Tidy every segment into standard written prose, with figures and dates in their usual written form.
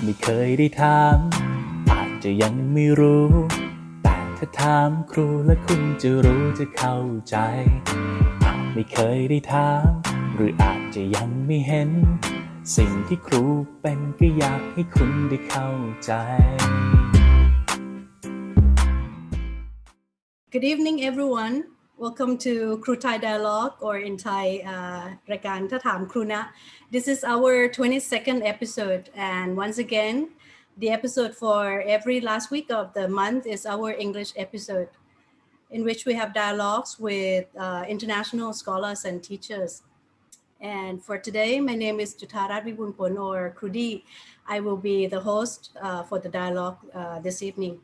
ไม่เคยได้ถามอาจจะยังไม่รู้แต่ถ้าถามครูและคุณจะรู้จะเข้าใจอาจไม่เคยได้ถามหรืออาจจะยังไม่เห็นสิ่งที่ครูเป็นก็อยากให้คุณได้เข้าใจ Good evening, everyone. Welcome to Kru Thai Dialogue, or in Thai, รายการถ้าถามครูนะ This is our 22nd episode, and once again, the episode for every last week of the month is our English episode, in which we have dialogues with international scholars and teachers. And for today, my name is Jutarat Vibunpon, or Krudi. I will be the host for the dialogue this evening.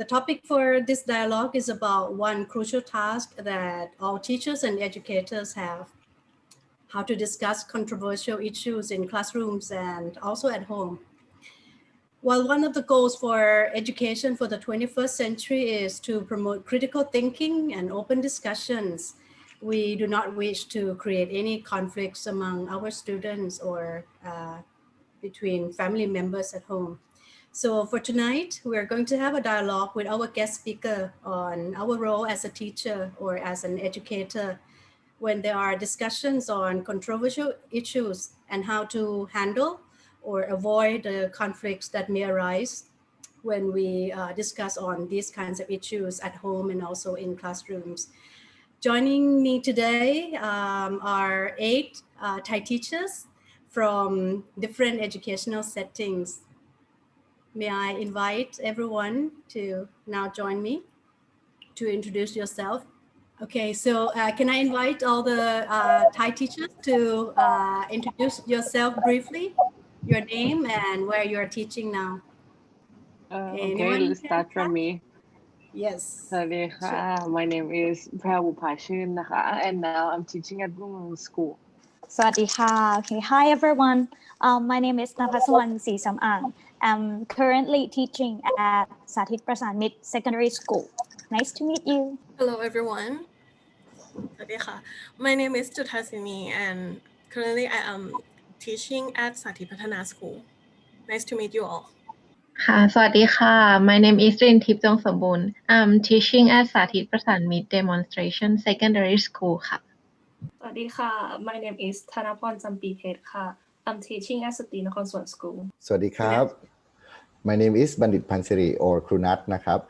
The topic for this dialogue is about one crucial task that all teachers and educators have: how to discuss controversial issues in classrooms and also at home. While one of the goals for education for the 21st century is to promote critical thinking and open discussions, we do not wish to create any conflicts among our students or between family members at home. So for tonight, we're going to have a dialogue with our guest speaker on our role as a teacher or as an educator when there are discussions on controversial issues and how to handle or avoid the conflicts that may arise when we discuss on these kinds of issues at home and also in classrooms. Joining me today are 8 Thai teachers from different educational settings. May I invite everyone to now join me to introduce yourself? Okay, so can I invite all the Thai teachers to introduce yourself briefly, your name and where you're teaching now? Okay, let's start from me. Yes. สวัสดีค่ะ My name is แพรวบุภาชื่นนะคะ and now I'm teaching at Bungalow School. สวัสดีค่ะ Okay, hi everyone. My name is Napaswan Sisamang. I'm currently teaching at Sathit Prasan Mid Secondary School. Nice to meet you. Hello everyone. สวัสดีค่ะ My name is Juthasini and currently I am teaching at Sathit Prasan School. Nice to meet you all. ค่ะสวัสดีค่ะ My name is รินทิพย์จงสมบูรณ์ I'm teaching at สาธิตประสานมิตร Demonstration Secondary School ค่ะสวัสดีค่ะ My name is ธนพรจำปีเพชรค่ะ I'm teaching at สตรีนครสวรรค์ School สวัสดีครับ My name is บัณฑิตพันธ์สิริ or ครูนัทนะครับ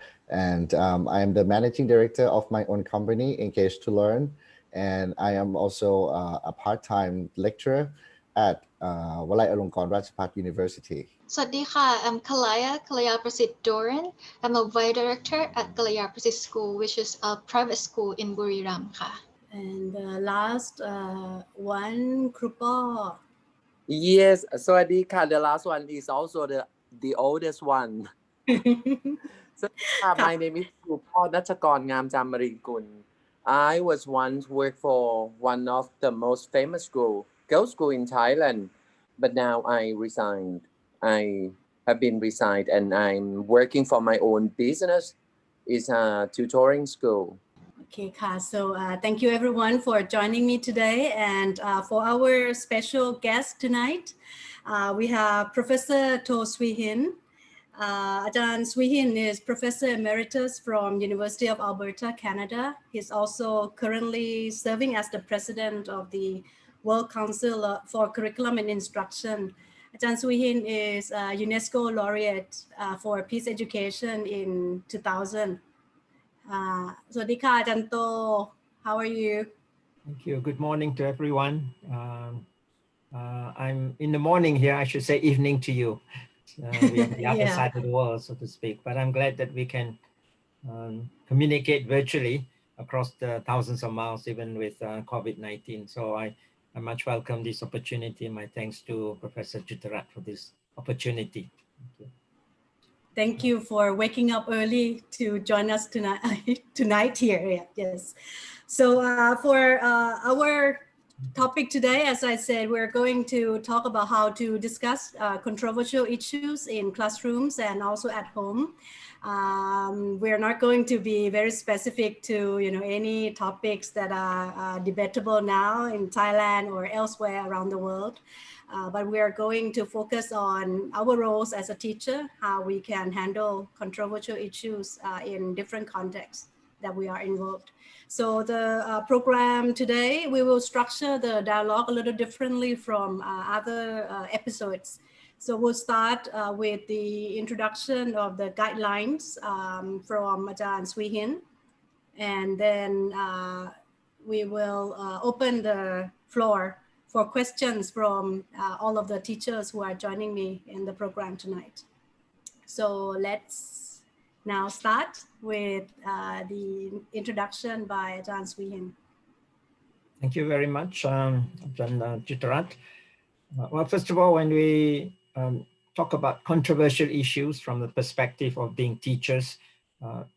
and I am the managing director of my own company Engage to Learn, and I am also a part-time lecturer at วลัยอลงกรณ์ราชภัฏ University. สวัสดีค่ะ I'm Kalaya Prasit Doran. I'm a vice director at Kalaya Prasit School, which is a private school in Buriram ค่ะ And last one, Krupa. Yes, สวัสดีค่ะ The last one is also the oldest one. My name is ครูพ่อณัชกรงามจามริกุล I was once worked for one of the most famous girls' school in Thailand, but now I resigned. I have been resigned and I'm working for my own business. It's a tutoring school. Okay, so thank you everyone for joining me today, and for our special guest tonight, we have Professor Toh Swee-Hin. Ajahn Swee-Hin is Professor Emeritus from University of Alberta, Canada. He's also currently serving as the President of the World Council for Curriculum and Instruction. Ajahn Swee-Hin is a UNESCO laureate for peace education in 2000. สวัสดีค่ะอาจารย์โต How are you? Thank you. Good morning to everyone. I'm in the morning here. I should say evening to you. We are on the other side of the world, so to speak. But I'm glad that we can communicate virtually across the thousands of miles, even with COVID-19. So I much welcome this opportunity. My thanks to Professor Jutarat for this opportunity. Thank you. Thank you for waking up early to join us tonight here. Yes. So for our topic today, as I said, we're going to talk about how to discuss controversial issues in classrooms and also at home. We're not going to be very specific to any topics that are debatable now in Thailand or elsewhere around the world. but we are going to focus on our roles as a teacher, how we can handle controversial issues in different contexts that we are involved. So the program today, we will structure the dialogue a little differently from other episodes. So we'll start with the introduction of the guidelines from Ajahn Swee-Hin, and then we will open the floor for questions from all of the teachers who are joining me in the program tonight. So let's now start with the introduction by Ajahn Swee-Hin. Thank you very much, Ajahn Chitrat. Well, first of all, when we talk about controversial issues from the perspective of being teachers,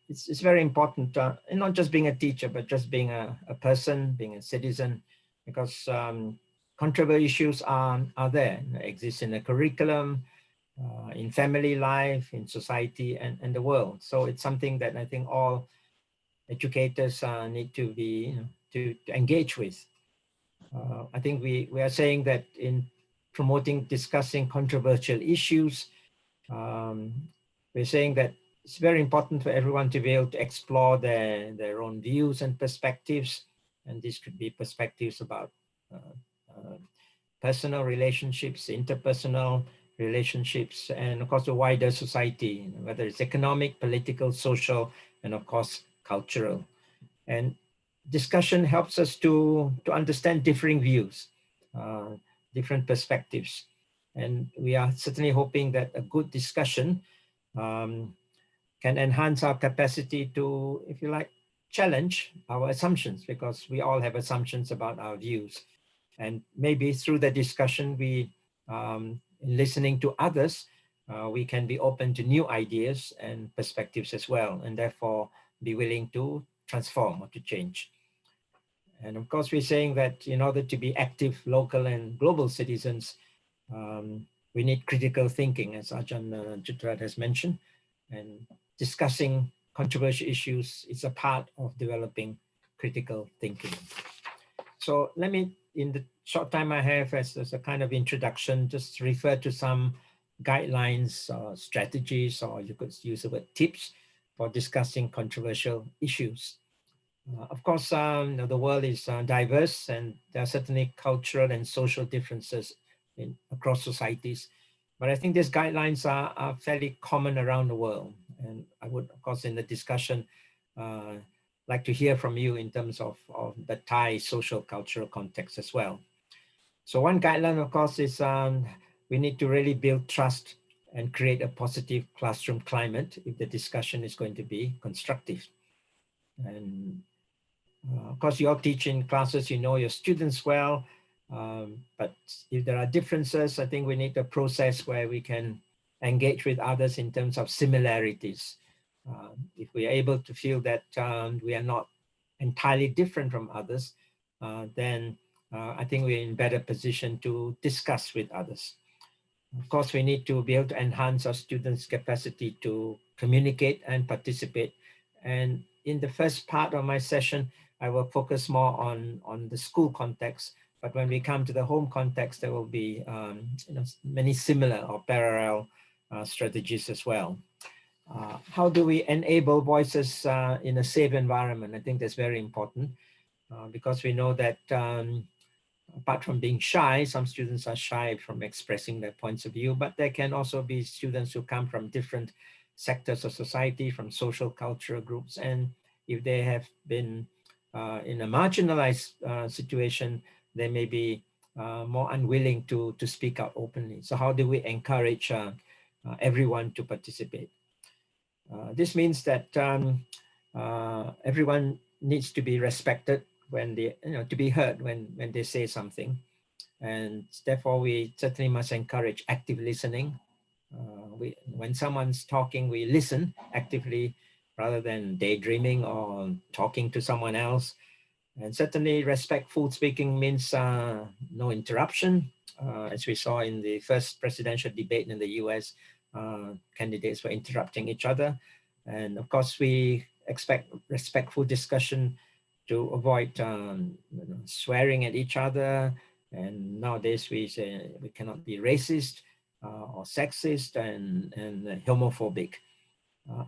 it's very important, not just being a teacher, but just being a person, being a citizen, because controversial issues are there, exist in the curriculum, in family life, in society, and the world. So it's something that I think all educators need to be, to engage with. I think we are saying that in promoting, discussing controversial issues, we're saying that it's very important for everyone to be able to explore their own views and perspectives. And this could be perspectives about personal relationships, interpersonal relationships, and of course the wider society, whether it's economic, political, social, and of course cultural. And discussion helps us to understand differing views, different perspectives. And we are certainly hoping that a good discussion can enhance our capacity to, if you like, challenge our assumptions, because we all have assumptions about our views. And maybe through the discussion, we, in listening to others, we can be open to new ideas and perspectives as well, and therefore be willing to transform or to change. And of course, we're saying that in order to be active local and global citizens, we need critical thinking, as Ajahn Chitrat has mentioned, and discussing controversial issues is a part of developing critical thinking. So let me, in the short time I have as a kind of introduction, just refer to some guidelines or strategies, or you could use the word tips, for discussing controversial issues. Of course, the world is diverse, and there are certainly cultural and social differences across societies. But I think these guidelines are fairly common around the world. And I would, of course, in the discussion, like to hear from you in terms of the Thai social cultural context as well. So one guideline, of course, is we need to really build trust and create a positive classroom climate if the discussion is going to be constructive. And of course, you all teach in classes, you know your students well, but if there are differences, I think we need a process where we can engage with others in terms of similarities. If we are able to feel that we are not entirely different from others, then I think we're in better position to discuss with others. Of course, we need to be able to enhance our students' capacity to communicate and participate. And in the first part of my session, I will focus more on the school context. But when we come to the home context, there will be many similar or parallel strategies as well. How do we enable voices in a safe environment? I think that's very important because we know that apart from being shy, some students are shy from expressing their points of view, but there can also be students who come from different sectors of society, from social cultural groups. And if they have been in a marginalized situation, they may be more unwilling to speak out openly. So how do we encourage everyone to participate? This means that everyone needs to be respected when they, to be heard when they say something. And therefore we certainly must encourage active listening. When someone's talking, we listen actively rather than daydreaming or talking to someone else. And certainly respectful speaking means no interruption. As we saw in the first presidential debate in the US, candidates were interrupting each other. And of course, we expect respectful discussion to avoid swearing at each other, And nowadays we say we cannot be racist or sexist and homophobic.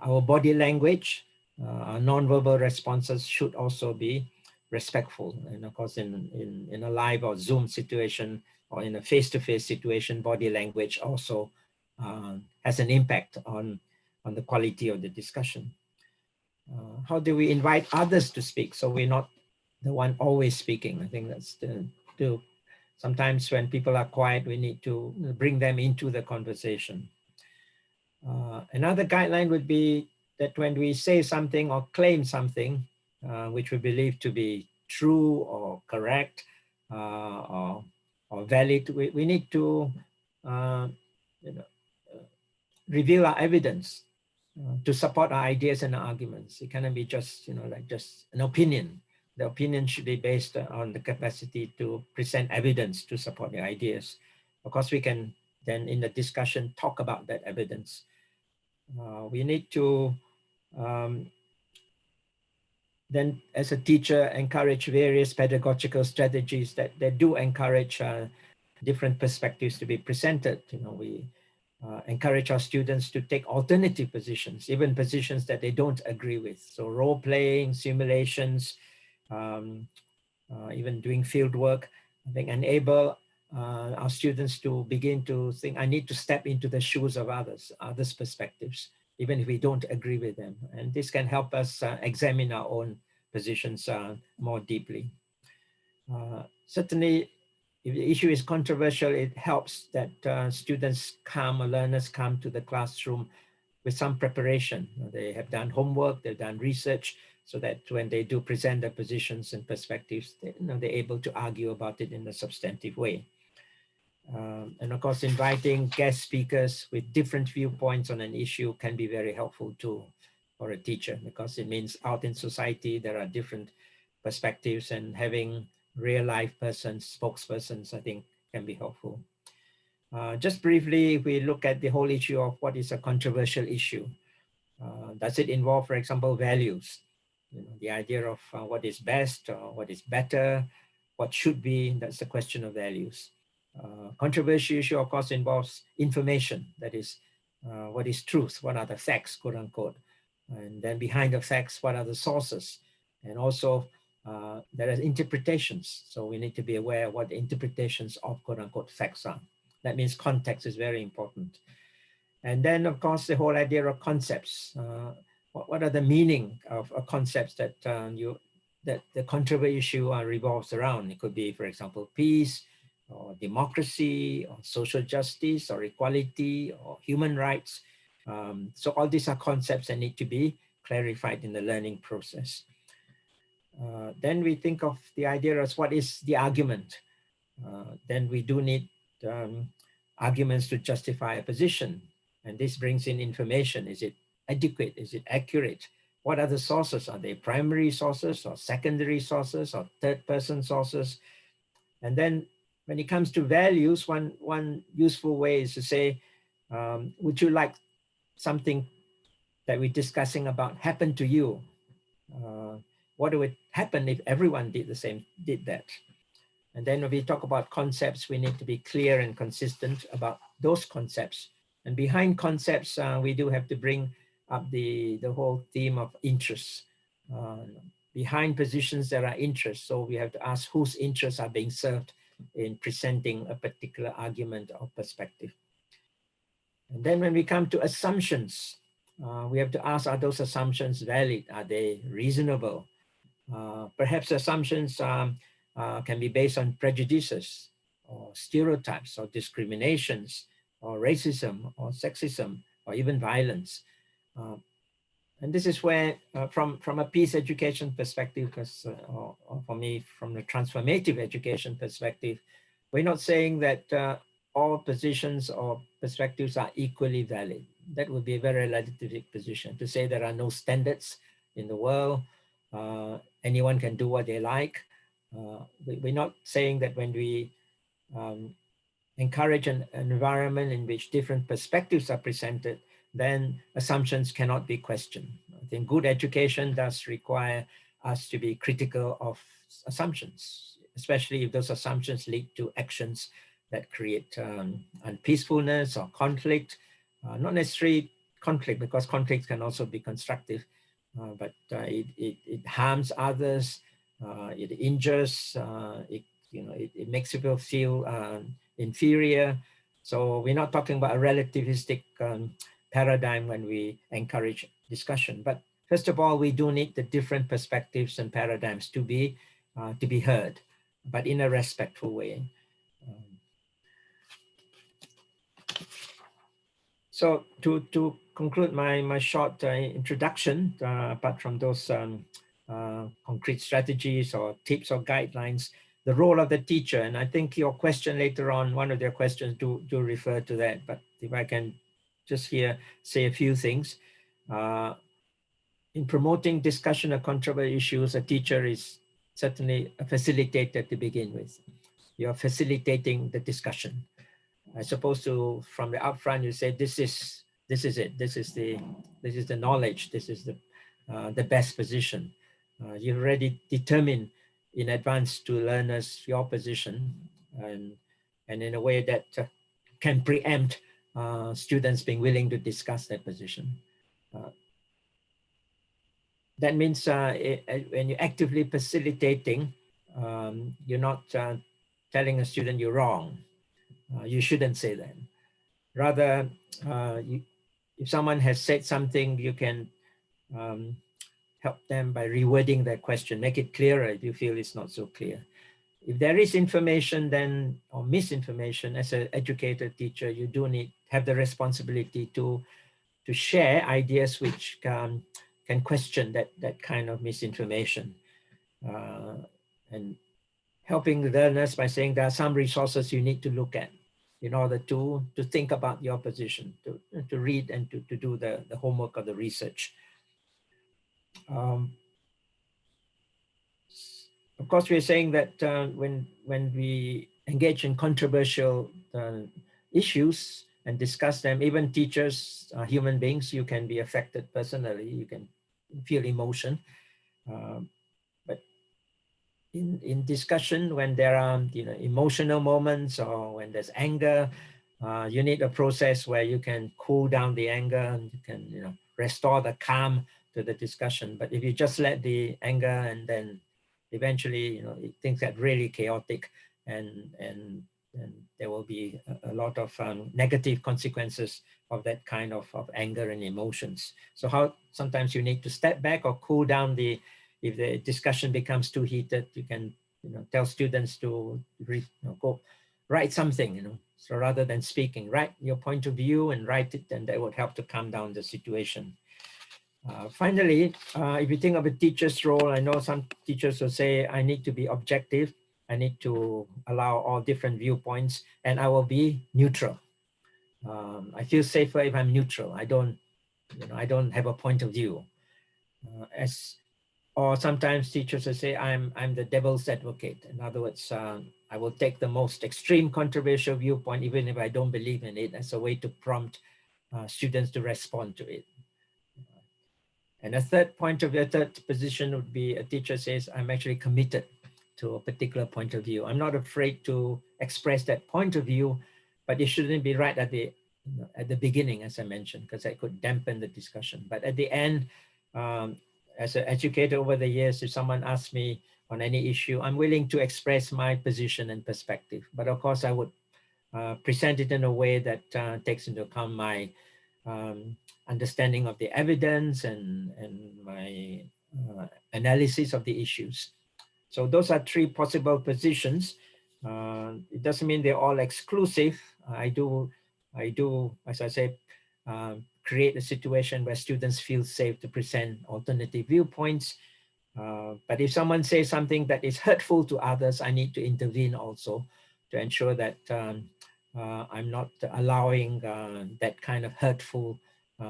Our body language, our non-verbal responses should also be respectful. And of course, in a live or Zoom situation or in a face-to-face situation, body language also has an impact on the quality of the discussion. How do we invite others to speak so we're not the one always speaking? I think that's the sometimes when people are quiet, we need to bring them into the conversation. Another guideline would be that when we say something or claim something which we believe to be true or correct or valid, we need to reveal our evidence to support our ideas and our arguments. It cannot be just like just an opinion. The opinion should be based on the capacity to present evidence to support the ideas. Of course, we can then in the discussion talk about that evidence. We need to then as a teacher encourage various pedagogical strategies that do encourage different perspectives to be presented. We encourage our students to take alternative positions, even positions that they don't agree with. So role playing, simulations, even doing field work, I think enable our students to begin to think, I need to step into the shoes of others' perspectives, even if we don't agree with them. And this can help us examine our own positions more deeply. Certainly, if the issue is controversial, it helps that students come or learners come to the classroom with some preparation. They have done homework, they've done research, so that when they do present their positions and perspectives, they're able to argue about it in a substantive way. And of course, inviting guest speakers with different viewpoints on an issue can be very helpful too for a teacher, because it means out in society, there are different perspectives, and having real life persons, spokespersons, I think can be helpful. Just briefly, if we look at the whole issue of what is a controversial issue, does it involve, for example, values? The idea of what is best or what is better, what should be, that's the question of values. Controversial issue, of course, involves information. That is, what is truth? What are the facts, quote unquote? And then behind the facts, what are the sources? And also, there are interpretations. So we need to be aware of what the interpretations of quote unquote facts are. That means context is very important. And then, of course, the whole idea of concepts. What are the meaning of concepts that that the controversial issue revolves around? It could be, for example, peace, or democracy, or social justice, or equality, or human rights. So all these are concepts that need to be clarified in the learning process. Then we think of the idea as what is the argument. Then we do need arguments to justify a position. And this brings in information. Is it adequate? Is it accurate? What are the sources? Are they primary sources or secondary sources or third person sources? And then when it comes to values, one useful way is to say, would you like something that we're discussing about happen to you? What would happen if everyone did that? And then when we talk about concepts, we need to be clear and consistent about those concepts. And behind concepts, we do have to bring up the whole theme of interests. Behind positions, there are interests. So we have to ask whose interests are being served in presenting a particular argument or perspective. And then when we come to assumptions, we have to ask, are those assumptions valid? Are they reasonable? Perhaps assumptions can be based on prejudices or stereotypes or discriminations or racism or sexism or even violence. And this is where, from a peace education perspective, or for me, from the transformative education perspective, we're not saying that all positions or perspectives are equally valid. That would be a very relativistic position, to say there are no standards in the world, anyone can do what they like. We're not saying that when we encourage an environment in which different perspectives are presented, then assumptions cannot be questioned. I think good education does require us to be critical of assumptions. especially if those assumptions lead to actions that create unpeacefulness or conflict, not necessarily conflict, because conflict can also be constructive, but it harms others, it injures, it makes people feel inferior. So we're not talking about a relativistic paradigm when we encourage discussion. But first of all, we do need the different perspectives and paradigms to be heard, but in a respectful way. So to conclude my short introduction, apart from those concrete strategies or tips or guidelines, the role of the teacher, and I think your question later on, one of their questions do refer to that, but if I can just here say a few things. In promoting discussion of controversial issues, a teacher is certainly a facilitator to begin with. You're facilitating the discussion. As opposed to from the upfront, you say this is it. This is the knowledge. This is the best position. You already determined in advance to learners your position, and in a way that can preempt students being willing to discuss their position. That means when you're actively facilitating, you're not telling a student you're wrong. You shouldn't say that. Rather, if someone has said something, you can help them by rewording their question, make it clearer if you feel it's not so clear. If there is information then, or misinformation, as an educator, teacher, you do have the responsibility to share ideas which can question that kind of misinformation. And helping the learners by saying there are some resources you need to look at in order to think about your position, to read and to do the homework or the research. Of course, we're saying that when we engage in controversial issues and discuss them, even teachers are human beings, you can be affected personally, you can feel emotion. But in discussion, when there are emotional moments or when there's anger, you need a process where you can cool down the anger and you can restore the calm to the discussion. But if you just let the anger, and then eventually things get really chaotic, and there will be a lot of negative consequences of that kind of anger and emotions. So sometimes you need to step back or cool down if the discussion becomes too heated, you can tell students to go write something, so rather than speaking, write your point of view and write it, and that would help to calm down the situation. Finally, if you think of a teacher's role, I know some teachers will say, I need to be objective, I need to allow all different viewpoints, and I will be neutral. I feel safer if I'm neutral. I don't have a point of view. Or sometimes teachers will say, I'm the devil's advocate. In other words, I will take the most extreme controversial viewpoint, even if I don't believe in it, as a way to prompt students to respond to it. And a third position would be a teacher says, I'm actually committed to a particular point of view. I'm not afraid to express that point of view, but it shouldn't be right at the beginning, as I mentioned, because that could dampen the discussion. But at the end, as an educator over the years, if someone asks me on any issue, I'm willing to express my position and perspective. But of course, I would present it in a way that takes into account my understanding of the evidence and my analysis of the issues. So those are three possible positions. It doesn't mean they're all exclusive. I do, as I say, create a situation where students feel safe to present alternative viewpoints. But if someone says something that is hurtful to others, I need to intervene also to ensure that I'm not allowing that kind of hurtful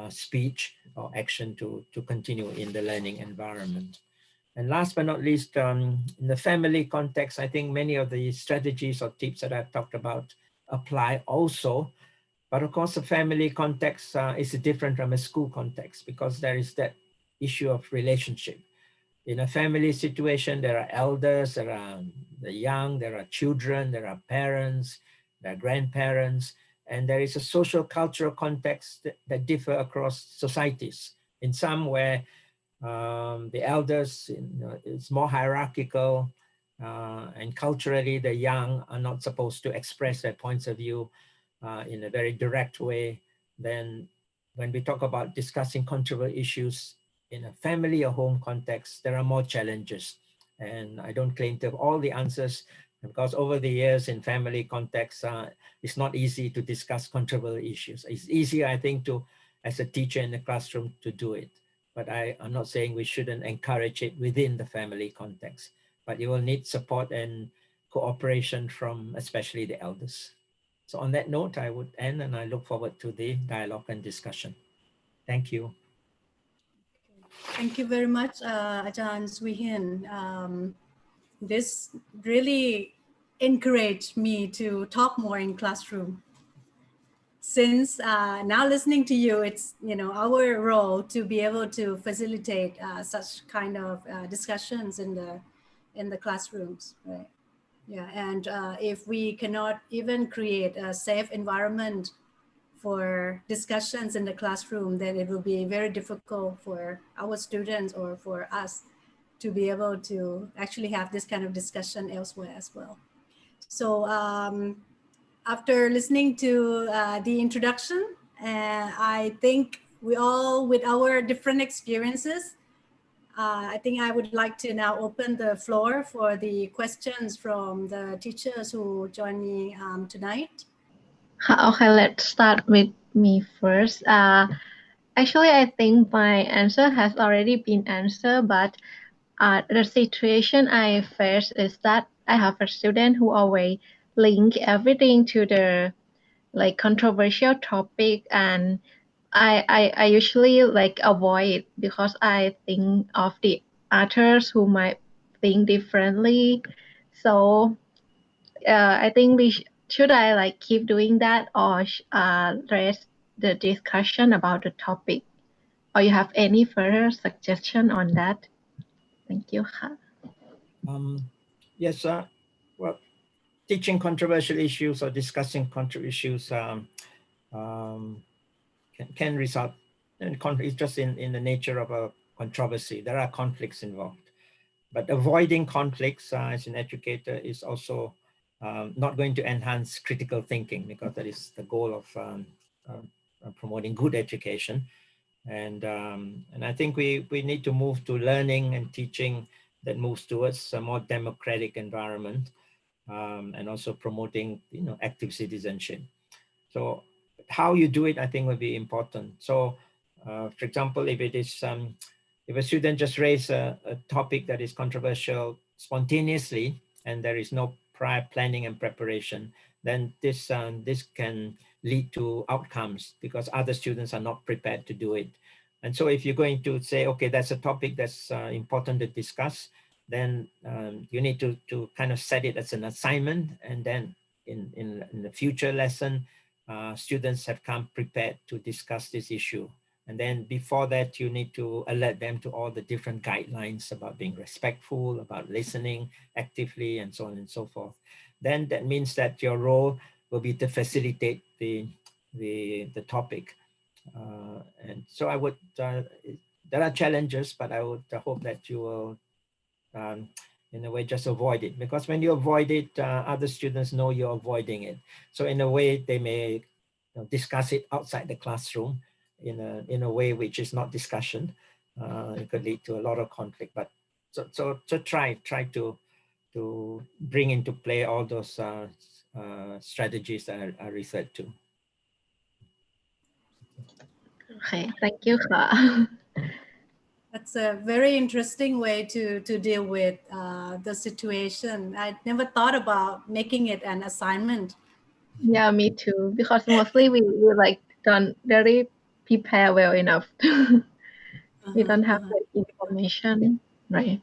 speech or action to continue in the learning environment. And last but not least, in the family context, I think many of the strategies or tips that I've talked about apply also. But of course, the family context is different from a school context, because there is that issue of relationship. in a family situation, there are elders, there are the young, there are children, there are parents, there are grandparents, and there is a social cultural context that differ across societies. In some where the elders, it's more hierarchical, and culturally the young are not supposed to express their points of view in a very direct way. Then when we talk about discussing controversial issues in a family or home context, there are more challenges. And I don't claim to have all the answers, because over the years in family contexts, it's not easy to discuss controversial issues. It's easier, I think, to, as a teacher in the classroom, to do it. But I'm not saying we shouldn't encourage it within the family context, but you will need support and cooperation from especially the elders. So on that note, I would end, and I look forward to the dialogue and discussion. Thank you. Thank you very much, Ajahn Swee-Hin. This really encouraged me to talk more in classroom. Since now listening to you, it's our role to be able to facilitate such kind of discussions in the classrooms, right? Yeah, and if we cannot even create a safe environment for discussions in the classroom, then it will be very difficult for our students or for us to be able to actually have this kind of discussion elsewhere as well. So after listening to the introduction, I think we all, with our different experiences, I think I would like to now open the floor for the questions from the teachers who join me tonight. Okay, let's start with me first. Actually, I think my answer has already been answered, but the situation I face is that I have a student who always link everything to the controversial topic, and I usually avoid it because I think of the others who might think differently. So I think should I keep doing that, or raise the discussion about the topic, or you have any further suggestion on that? Thank you. Yes, well, teaching controversial issues or discussing controversial issues can result in conflict. It's just in the nature of a controversy. There are conflicts involved, but avoiding conflicts as an educator is also not going to enhance critical thinking, because that is the goal of promoting good education. And I think we need to move to learning and teaching that moves towards a more democratic environment, and also promoting active citizenship. So how you do it, I think, will be important. So for example, if it is if a student just raise a topic that is controversial spontaneously and there is no prior planning and preparation, then this can lead to outcomes because other students are not prepared to do it. And so if you're going to say, okay, that's a topic that's important to discuss, then you need to kind of set it as an assignment, and then in the future lesson, students have come prepared to discuss this issue. And then before that, you need to alert them to all the different guidelines about being respectful, about listening actively, and so on and so forth. Then that means that your role will be to facilitate the topic. And so I would, there are challenges, but I would hope that you will, in a way, just avoid it. Because when you avoid it, other students know you're avoiding it. So in a way, they may discuss it outside the classroom in a way which is not discussion. It could lead to a lot of conflict. But so try to bring into play all those strategies that I referred to. Okay, thank you. That's a very interesting way to deal with the situation. I never thought about making it an assignment. Yeah, me too. Because mostly we don't really prepare well enough. We don't have the information, right?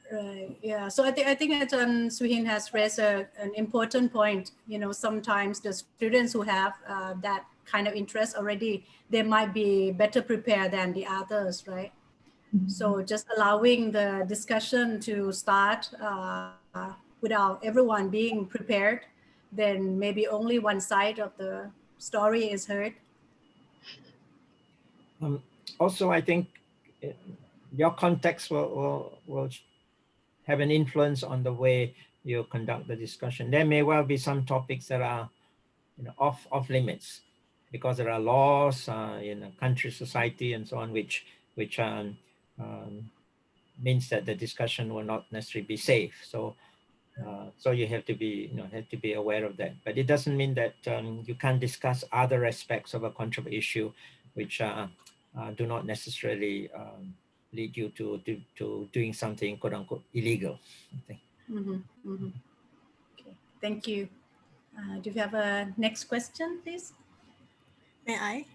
Right. Yeah. So I think Ajahn Swee-Hin has raised an important point. Sometimes the students who have that kind of interest already, they might be better prepared than the others, right? So just allowing the discussion to start without everyone being prepared, then maybe only one side of the story is heard. Also, I think your context will have an influence on the way you conduct the discussion. There may well be some topics that are off limits because there are laws in a country, society, and so on, which means that the discussion will not necessarily be safe. So you have to be aware of that. But it doesn't mean that you can't discuss other aspects of a controversial issue, which do not necessarily lead you to doing something quote unquote illegal. Okay. Okay, thank you. Do you have a next question, please? May I?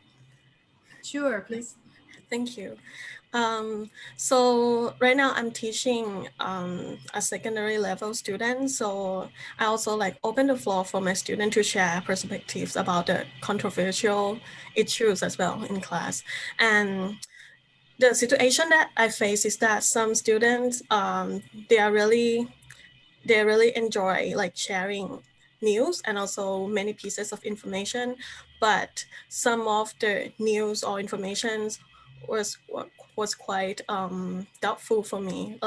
Sure, please. Thank you. So right now I'm teaching a secondary level student. So I also like open the floor for my student to share perspectives about the controversial issues as well in class. And the situation that I face is that some students, they really enjoy like sharing news and also many pieces of information, but some of the news or information was quite doubtful for me.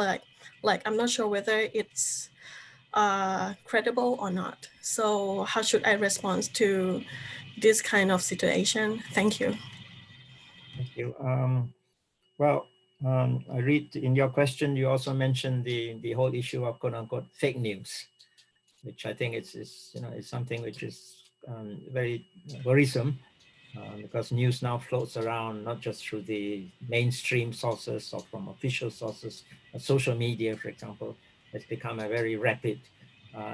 Like I'm not sure whether it's credible or not. So how should I respond to this kind of situation? Thank you. Thank you. I read in your question, you also mentioned the whole issue of quote unquote fake news, which I think is something which is very worrisome because news now floats around not just through the mainstream sources or from official sources, but social media, for example, has become a very rapid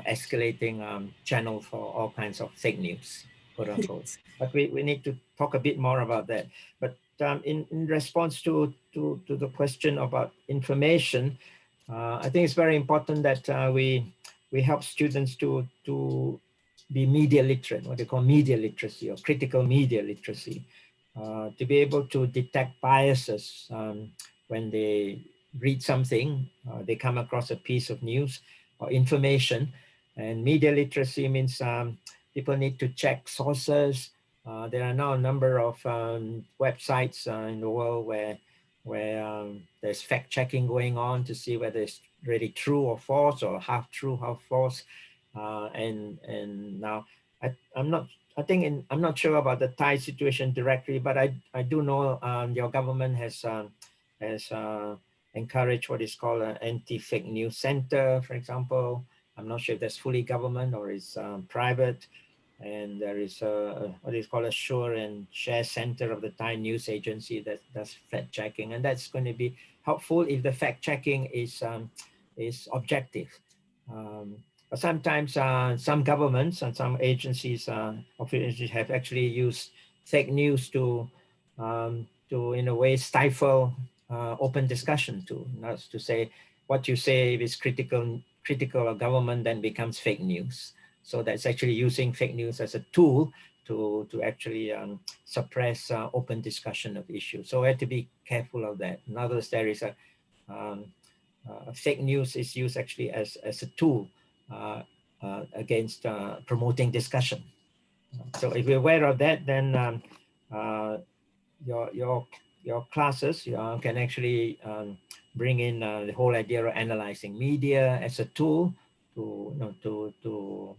escalating channel for all kinds of fake news, quote unquote. But we need to talk a bit more about that. But in response to the question about information, I think it's very important that we help students to be media literate, what they call media literacy or critical media literacy, to be able to detect biases when they read something, they come across a piece of news or information. And media literacy means people need to check sources. There are now a number of websites in the world where there's fact checking going on to see whether it's really true or false or half true, half false. And now I'm not sure about the Thai situation directly, but I do know your government has encouraged what is called an anti-fake news center, for example. I'm not sure if that's fully government or is private. And there is what is called a Sure and Share Center of the Thai News Agency that does fact checking, and that's going to be helpful if the fact checking is objective. But sometimes some governments and some agencies, officials have actually used fake news to in a way stifle open discussion not to say what you say if it's critical of government then becomes fake news. So that's actually using fake news as a tool to actually suppress open discussion of issues. So we have to be careful of that. In other words, there is fake news is used actually as a tool against promoting discussion. So if you're aware of that, then your classes can actually bring in the whole idea of analyzing media as a tool to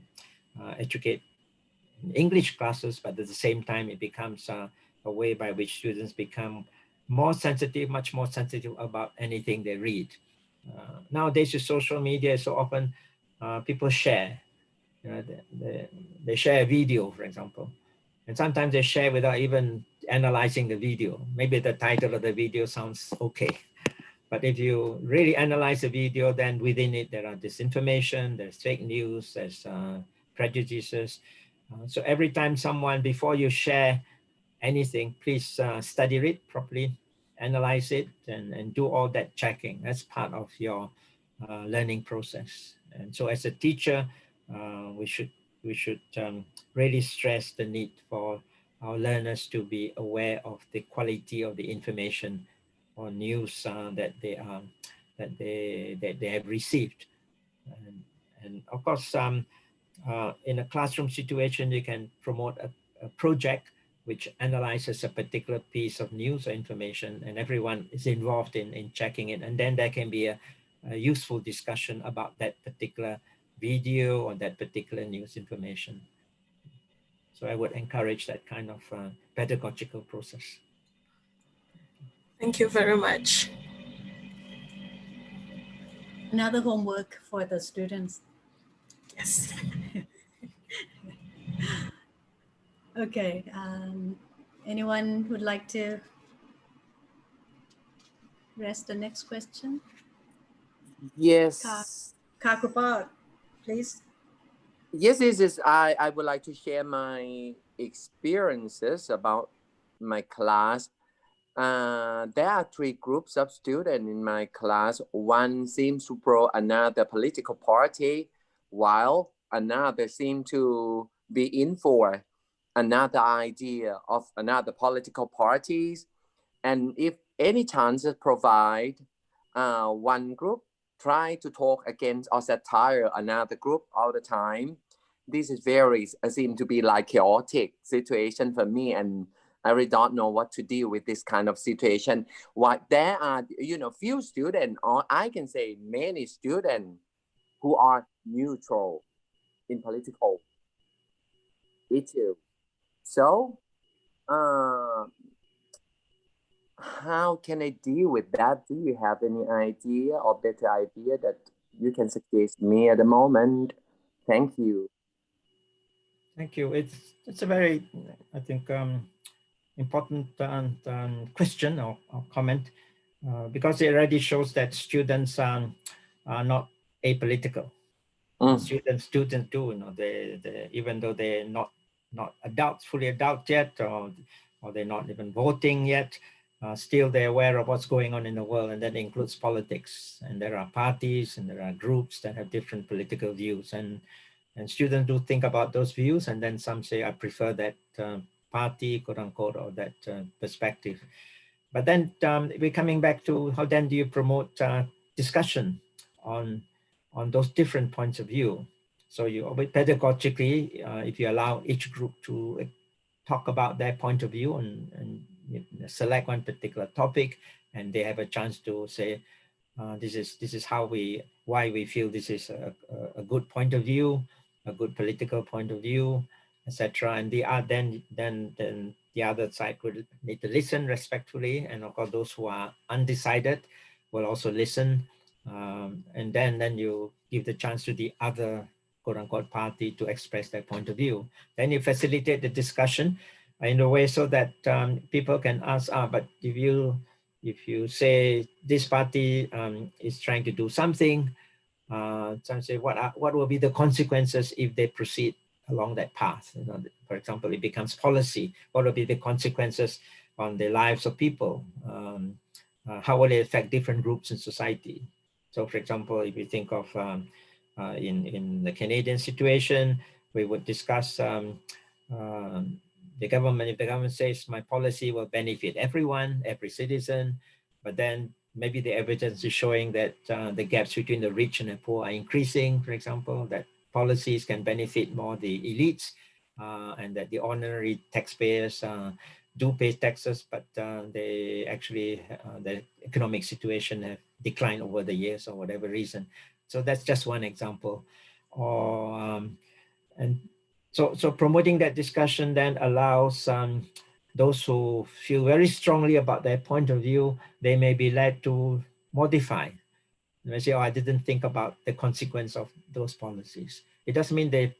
educate English classes, but at the same time it becomes a way by which students become more sensitive, much more sensitive about anything they read. Nowadays with social media, so often people share. They share a video, for example, and sometimes they share without even analyzing the video. Maybe the title of the video sounds okay, but if you really analyze the video, then within it there are disinformation, there's fake news, there's prejudices. So every time someone, before you share anything, please study it properly, analyze it, and do all that checking. That's part of your learning process. And so as a teacher, we should really stress the need for our learners to be aware of the quality of the information news that they have received. And of course, in a classroom situation, you can promote a project which analyzes a particular piece of news or information, and everyone is involved in checking it. And then there can be a useful discussion about that particular video or that particular news information. So I would encourage that kind of pedagogical process. Thank you very much. Another homework for the students. Yes. Okay. Anyone would like to raise the next question? Yes. Kakupa, please. Yes, I would like to share my experiences about my class. There are 3 groups of students in my class. One seems to pro another political party, while another seems to be in for another idea of another political parties. And if any chances provide, one group try to talk against or satire another group all the time. This is very seem to be like chaotic situation for me, and I really don't know what to deal with this kind of situation. What there are, few students, or I can say many students who are neutral in political issue. So, how can I deal with that? Do you have any idea or better idea that you can suggest me at the moment? Thank you. Thank you. It's a very, I think, important question or comment, because it already shows that students are not apolitical. Students do, they even though they're not adults, fully adult yet, or they're not even voting yet, still they're aware of what's going on in the world, and that includes politics. And there are parties and there are groups that have different political views, and students do think about those views, and then some say, I prefer that party, quote unquote, or that perspective. But then we're coming back to how then do you promote discussion on those different points of view. So you pedagogically, if you allow each group to talk about their point of view and select one particular topic, and they have a chance to say, this is why we feel this is a good point of view, a good political point of view, etc. And then the other side would need to listen respectfully, and of course those who are undecided will also listen, and then you give the chance to the other quote unquote party to express their point of view. Then you facilitate the discussion in a way so that people can ask, but if you say this party is trying to do something, some say what will be the consequences if they proceed along that path? For example, it becomes policy. What will be the consequences on the lives of people? How will it affect different groups in society? So, for example, if you think of in the Canadian situation, we would discuss the government. If the government says my policy will benefit everyone, every citizen, but then maybe the evidence is showing that the gaps between the rich and the poor are increasing, for example, that policies can benefit more the elites, and that the ordinary taxpayers do pay taxes, but they actually, the economic situation have declined over the years or whatever reason. So that's just one example. Or and so promoting that discussion then allows those who feel very strongly about their point of view, they may be led to modify. They say, oh, I didn't think about the consequence of those policies. It doesn't mean they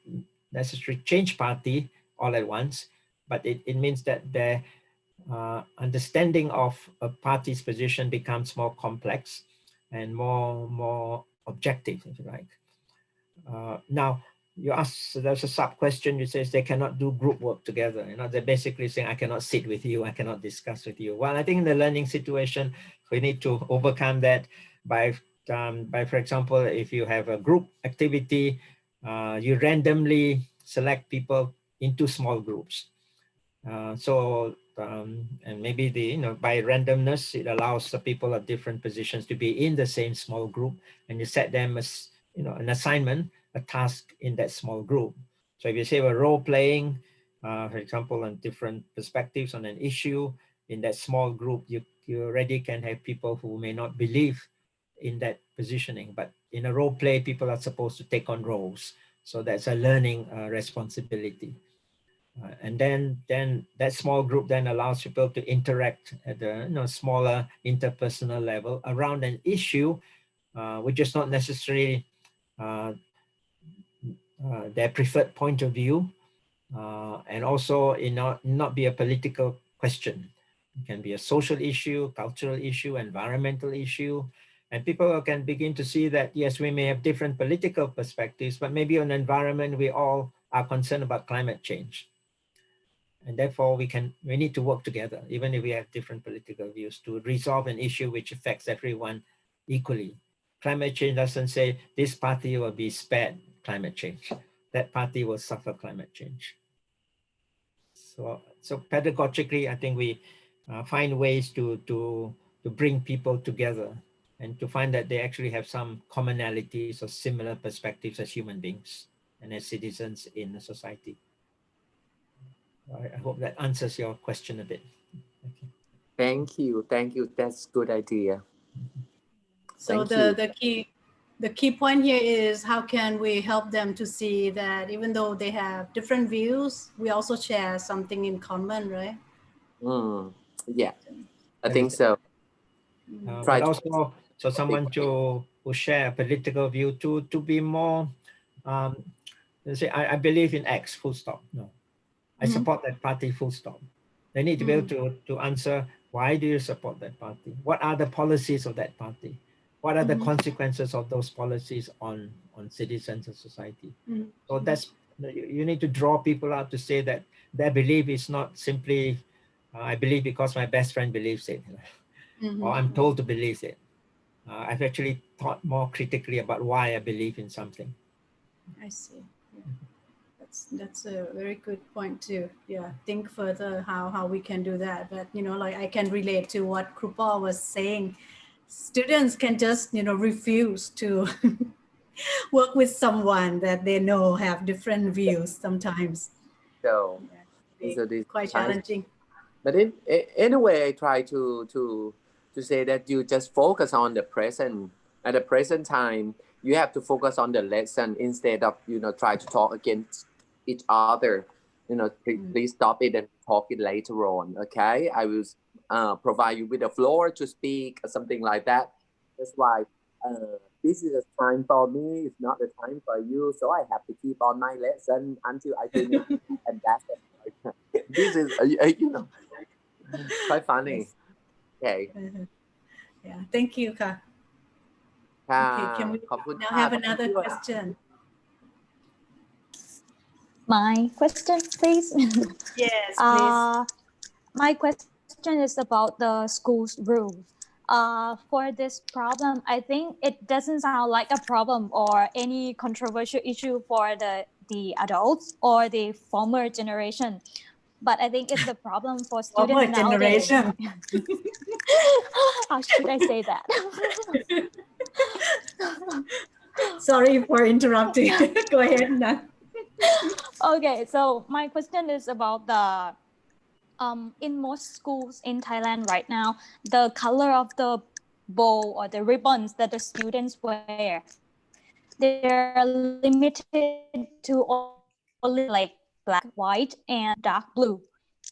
necessarily change party all at once, but it means that their understanding of a party's position becomes more complex and more objective, if you like. Now, you ask, there's a sub question, you says they cannot do group work together. They're basically saying, I cannot sit with you, I cannot discuss with you. Well, I think in the learning situation, we need to overcome that by for example, if you have a group activity, you randomly select people into small groups. And maybe by randomness, it allows the people of different positions to be in the same small group, and you set them as an assignment, a task in that small group. So if you say we're role playing, for example, on different perspectives on an issue in that small group, you already can have people who may not believe in that positioning, but in a role play, people are supposed to take on roles. So that's a learning responsibility. And then that small group then allows people to interact at the smaller interpersonal level around an issue, which is not necessarily their preferred point of view, and also not be a political question. It can be a social issue, cultural issue, environmental issue. And people can begin to see that, yes, we may have different political perspectives, but maybe on environment, we all are concerned about climate change. And therefore, we need to work together, even if we have different political views, to resolve an issue which affects everyone equally. Climate change doesn't say this party will be spared climate change. That party will suffer climate change. So pedagogically, I think we find ways to bring people together and to find that they actually have some commonalities or similar perspectives as human beings and as citizens in a society. I hope that answers your question a bit. Okay. Thank you. That's a good idea. So the key point here is how can we help them to see that even though they have different views, we also share something in common, right? Yeah, I think so. But also, so someone who share a political view to be more, let's say, I believe in X, full stop. No, I support that party, full stop. They need to be able to answer, why do you support that party? What are the policies of that party? What are the consequences of those policies on citizens and society? So that's, you need to draw people out to say that their belief is not simply, I believe because my best friend believes it, or I'm told to believe it. I've actually thought more critically about why I believe in something. I see. Yeah. That's a very good point too. Yeah, think further how we can do that. But like I can relate to what Kru Paul was saying. Students can just refuse to work with someone that they know have different views sometimes. So this quite challenging. But in a way, I try to say that you just focus on the present. At the present time, you have to focus on the lesson instead of try to talk against each other. Please stop it and talk it later on. Okay, I will provide you with the floor to speak or something like that. That's why this is a time for me. It's not the time for you. So I have to keep on my lesson until I finish. And that's it. This is quite funny. Okay. Yeah. Thank you, Ka. Okay, can we now have another question? My question, please. Yes, please. My question is about the school's rules. For this problem, I think it doesn't sound like a problem or any controversial issue for the adults or the former generation. But I think it's a problem for students nowadays. Generation. How should I say that? Sorry for interrupting. Go ahead, Nan. Okay, so my question is about the in most schools in Thailand right now, the color of the bow or the ribbons that the students wear, they're limited to only like black, white, and dark blue.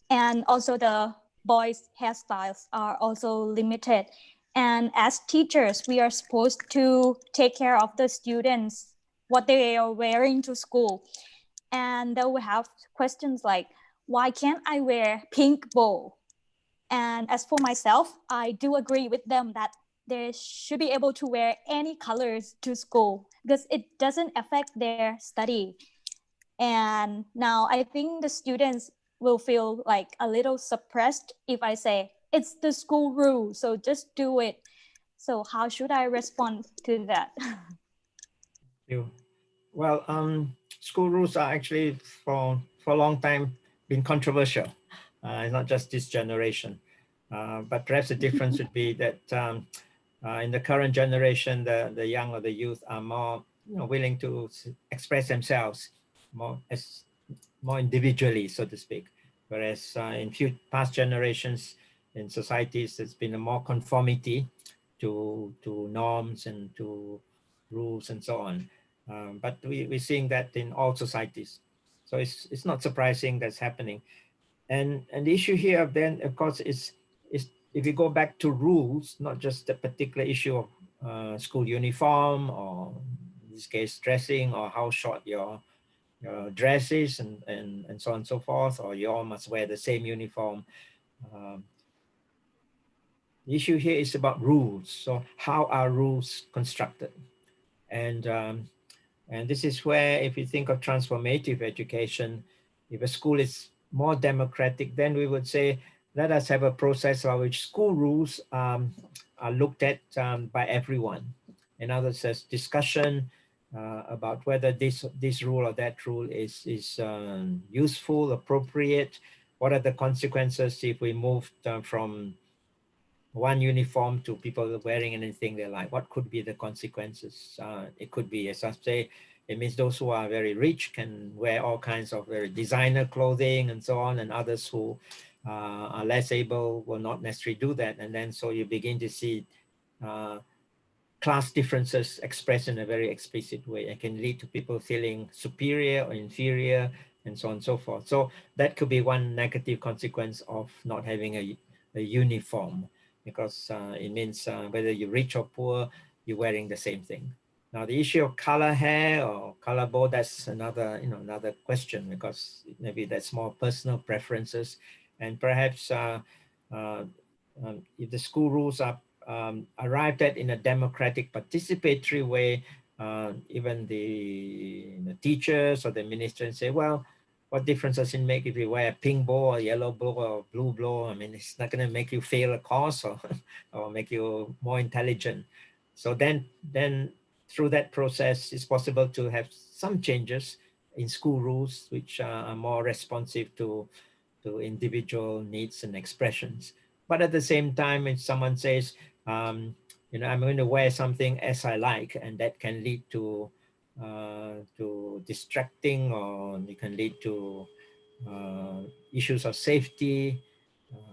And also the boys' hairstyles are also limited. And as teachers, we are supposed to take care of the students, what they are wearing to school. And then we have questions like, why can't I wear pink bow? And as for myself, I do agree with them that they should be able to wear any colors to school because it doesn't affect their study. And now I think the students will feel like a little suppressed if I say, it's the school rule, so just do it. So how should I respond to that? Well, school rules are actually for a long time been controversial. not just this generation. But perhaps the difference would be that in the current generation, the young or the youth are more willing to express themselves more individually, so to speak. Whereas in past generations in societies, there's been a more conformity to norms and to rules and so on. But we're seeing that in all societies. So it's not surprising that's happening. And the issue here then, of course, is if you go back to rules, not just the particular issue of school uniform, or in this case dressing, or how short your dresses and so on and so forth, or you all must wear the same uniform. The issue here is about rules. So how are rules constructed? And this is where, if you think of transformative education, if a school is more democratic, then we would say, let us have a process by which school rules are looked at by everyone. In other words, there's discussion about whether this rule or that rule is useful, appropriate. What are the consequences if we move from one uniform to people wearing anything they like? What could be the consequences? It could be, as I say, it means those who are very rich can wear all kinds of very designer clothing and so on, and others who are less able will not necessarily do that. And then so you begin to see class differences expressed in a very explicit way. It can lead to people feeling superior or inferior and so on and so forth. So that could be one negative consequence of not having a uniform, because it means whether you're rich or poor, you're wearing the same thing. Now the issue of color hair or color bow, that's another question, because maybe that's more personal preferences. And perhaps if the school rules are arrived at in a democratic, participatory way, even the teachers or the administrators say, well, what difference does it make if you wear a pink bow or yellow bow or blue bow? I mean, it's not going to make you fail a course or make you more intelligent. So then through that process, it's possible to have some changes in school rules, which are more responsive to individual needs and expressions. But at the same time, if someone says, I'm going to wear something as I like, and that can lead to distracting, or it can lead to issues of safety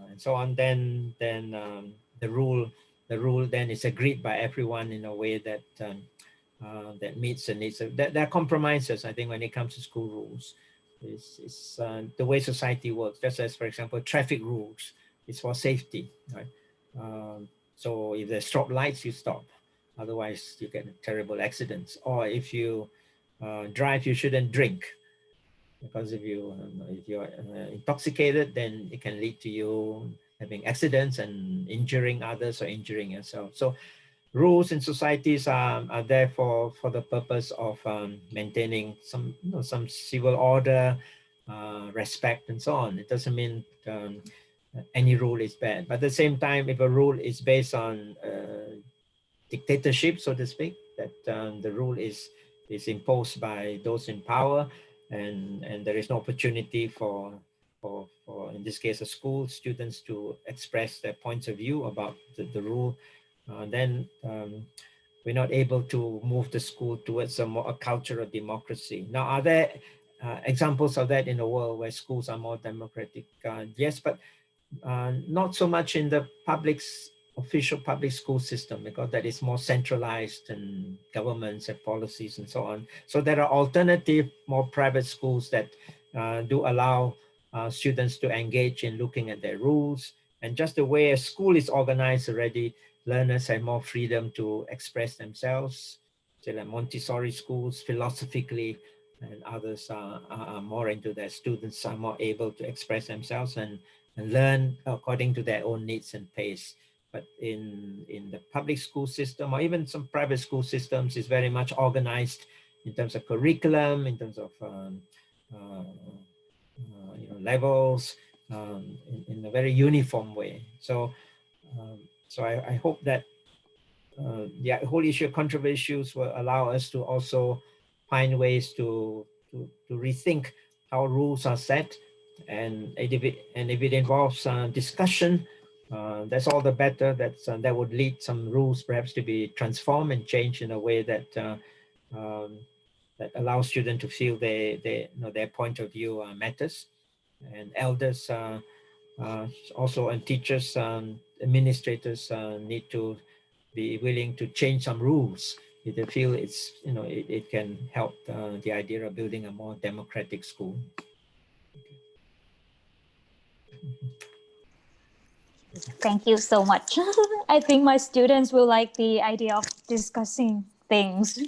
and so on, then the rule then is agreed by everyone in a way that that meets the needs of. There are compromises, I think, when it comes to school rules. It's the way society works. Just as, for example, traffic rules, it's for safety, right? So if there's stop lights, you stop. Otherwise, you get terrible accidents. Or if you drive, you shouldn't drink, because if you're intoxicated, then it can lead to you having accidents and injuring others or injuring yourself. So rules in societies are there for the purpose of maintaining some civil order, respect, and so on. It doesn't mean any rule is bad, but at the same time, if a rule is based on dictatorship, so to speak, that the rule is imposed by those in power, and there is no opportunity for in this case a school, students to express their points of view about the rule, then we're not able to move the school towards a culture of democracy. Now, are there examples of that in the world where schools are more democratic? Yes, but not so much in the official public school system, because that is more centralized and governments have policies and so on. So there are alternative, more private schools that do allow students to engage in looking at their rules. And just the way a school is organized already, learners have more freedom to express themselves. So like Montessori schools, philosophically, and others are more into their students are more able to express themselves and learn according to their own needs and pace. But in the public school system, or even some private school systems, is very much organized in terms of curriculum, in terms of levels, in a very uniform way. So I hope that the whole issue of controversial issues will allow us to also find ways to rethink how rules are set, and if it involves discussion, that's all the better. That would lead some rules perhaps to be transformed and changed in a way that that allows students to feel their point of view matters. And elders also, and teachers, administrators need to be willing to change some rules if they feel it can help the idea of building a more democratic school. Thank you so much. I think my students will like the idea of discussing things.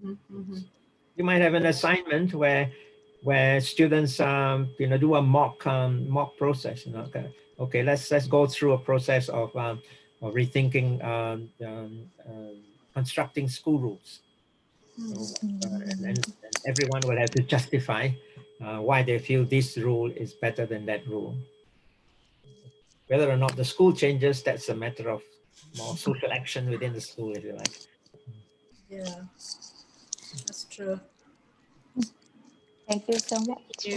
You might have an assignment where students do a mock process. Okay, let's go through a process of rethinking constructing school rules. So, and everyone will have to justify why they feel this rule is better than that rule. Whether or not the school changes, that's a matter of more social action within the school, if you like. Yeah, that's true. Thank you so much.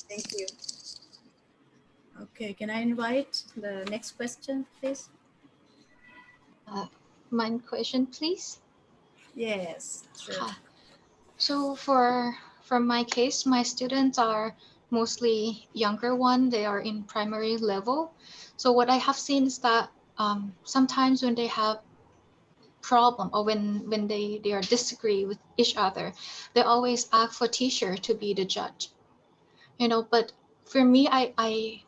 Thank you. Okay, can I invite the next question, please? My question, please. Yes, sure. So for my case, my students are mostly younger one. They are in primary level. So what I have seen is that sometimes when they have problem or when they are disagree with each other, they always ask for teacher to be the judge. But for me, I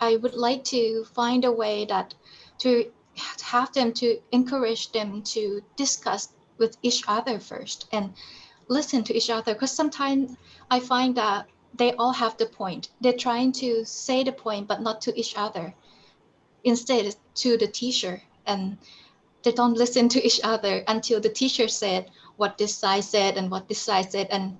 would like to find a way that to have them to encourage them to discuss with each other first and listen to each other, because sometimes I find that they all have the point. They're trying to say the point, but not to each other, instead to the teacher, and they don't listen to each other until the teacher said what this side said and what this side said, and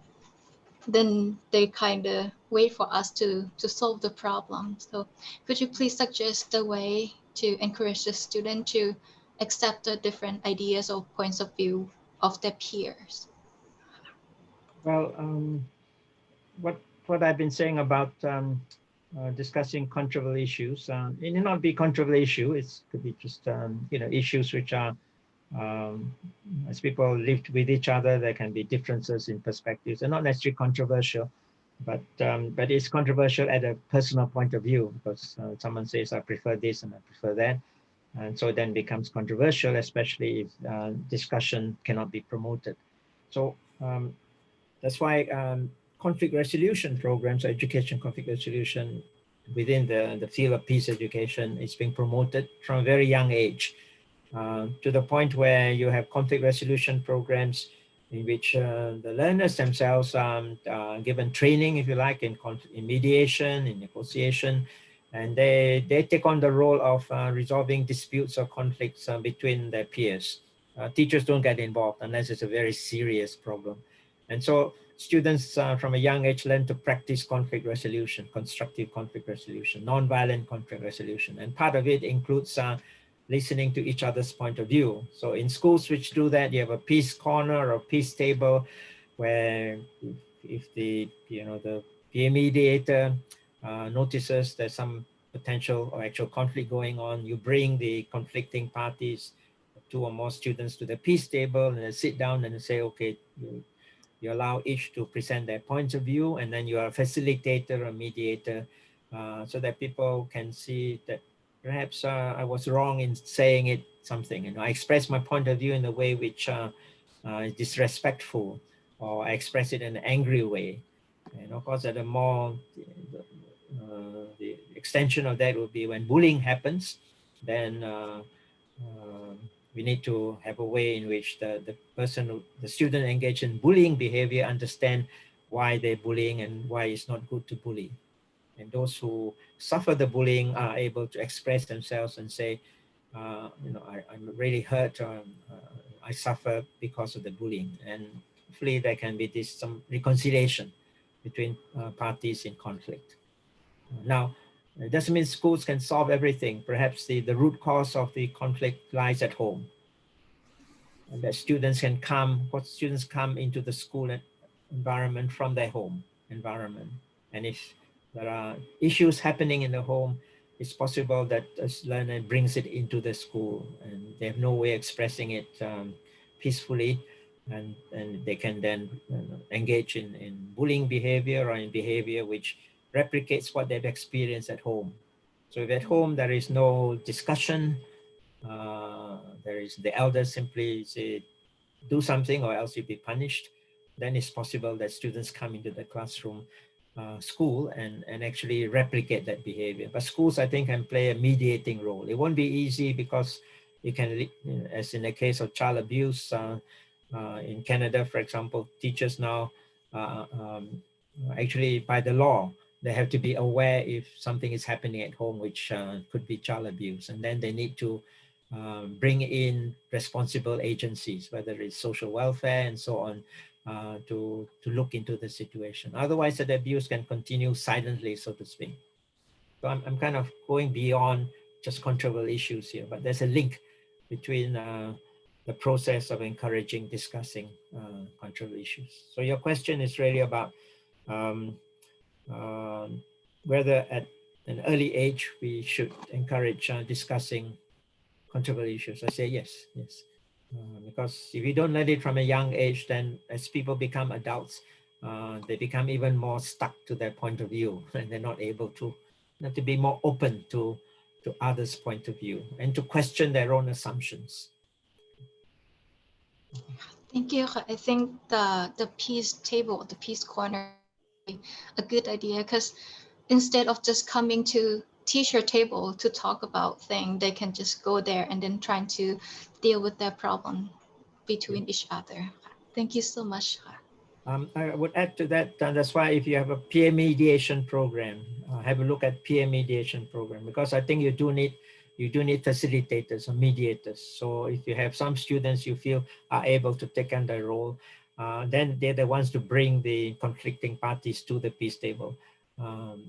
then they kind of wait for us to solve the problem. So could you please suggest a way to encourage the student to accept the different ideas or points of view of their peers? Well, what I've been saying about discussing controversial issues, it may not be controversial issue. It could be just issues which are as people live with each other, there can be differences in perspectives. They're not necessarily controversial, but it's controversial at a personal point of view, because someone says I prefer this and I prefer that, and so then becomes controversial, especially if discussion cannot be promoted. So that's why conflict resolution programs, or education conflict resolution within the field of peace education, is being promoted from a very young age, to the point where you have conflict resolution programs in which the learners themselves are given training, if you like, in mediation, in negotiation, and they take on the role of resolving disputes or conflicts between their peers. Teachers don't get involved unless it's a very serious problem. And so students from a young age learn to practice conflict resolution, constructive conflict resolution, non-violent conflict resolution. And part of it includes listening to each other's point of view. So in schools which do that, you have a peace corner or peace table, where if the peer mediator notices there's some potential or actual conflict going on, you bring the conflicting parties, 2 or more students, to the peace table, and they sit down and say, okay, you allow each to present their points of view, and then you are a facilitator or mediator, so that people can see that perhaps I was wrong in saying it something. I express my point of view in a way which is disrespectful, or I express it in an angry way. And of course, at a more the extension of that would be when bullying happens, then we need to have a way in which the student engaged in bullying behavior understand why they're bullying and why it's not good to bully. And those who suffer the bullying are able to express themselves and say, I'm really hurt, I suffer because of the bullying. And hopefully there can be some reconciliation between parties in conflict. Now, it doesn't mean schools can solve everything. Perhaps the root cause of the conflict lies at home. And that students come into the school environment from their home environment. And if there are issues happening in the home, it's possible that a learner brings it into the school and they have no way expressing it peacefully, and they can then engage in bullying behavior or in behavior which replicates what they've experienced at home. So if at home there is no discussion, there is the elders simply say, do something or else you'll be punished, then it's possible that students come into the classroom, school, and actually replicate that behavior. But schools, I think, can play a mediating role. It won't be easy because you can, as in the case of child abuse, in Canada, for example, teachers now, actually by the law, they have to be aware if something is happening at home, which could be child abuse. And then they need to bring in responsible agencies, whether it's social welfare and so on, to look into the situation. Otherwise, the abuse can continue silently, so to speak. So I'm kind of going beyond just controversial issues here, but there's a link between the process of encouraging, discussing controversial issues. So your question is really about whether at an early age we should encourage discussing controversial issues. I say yes. Because if you don't learn it from a young age, then as people become adults, they become even more stuck to their point of view, and they're not able to be more open to others' point of view and to question their own assumptions. Thank you. I think the peace table, the peace corner, a good idea, because instead of just coming to teacher table to talk about things, they can just go there and then trying to deal with their problem between each other. Thank you so much. I would add to that, that's why if you have a peer mediation program, have a look at peer mediation program, because I think you do need facilitators or mediators. So if you have some students you feel are able to take on the role, then they're the ones to bring the conflicting parties to the peace table.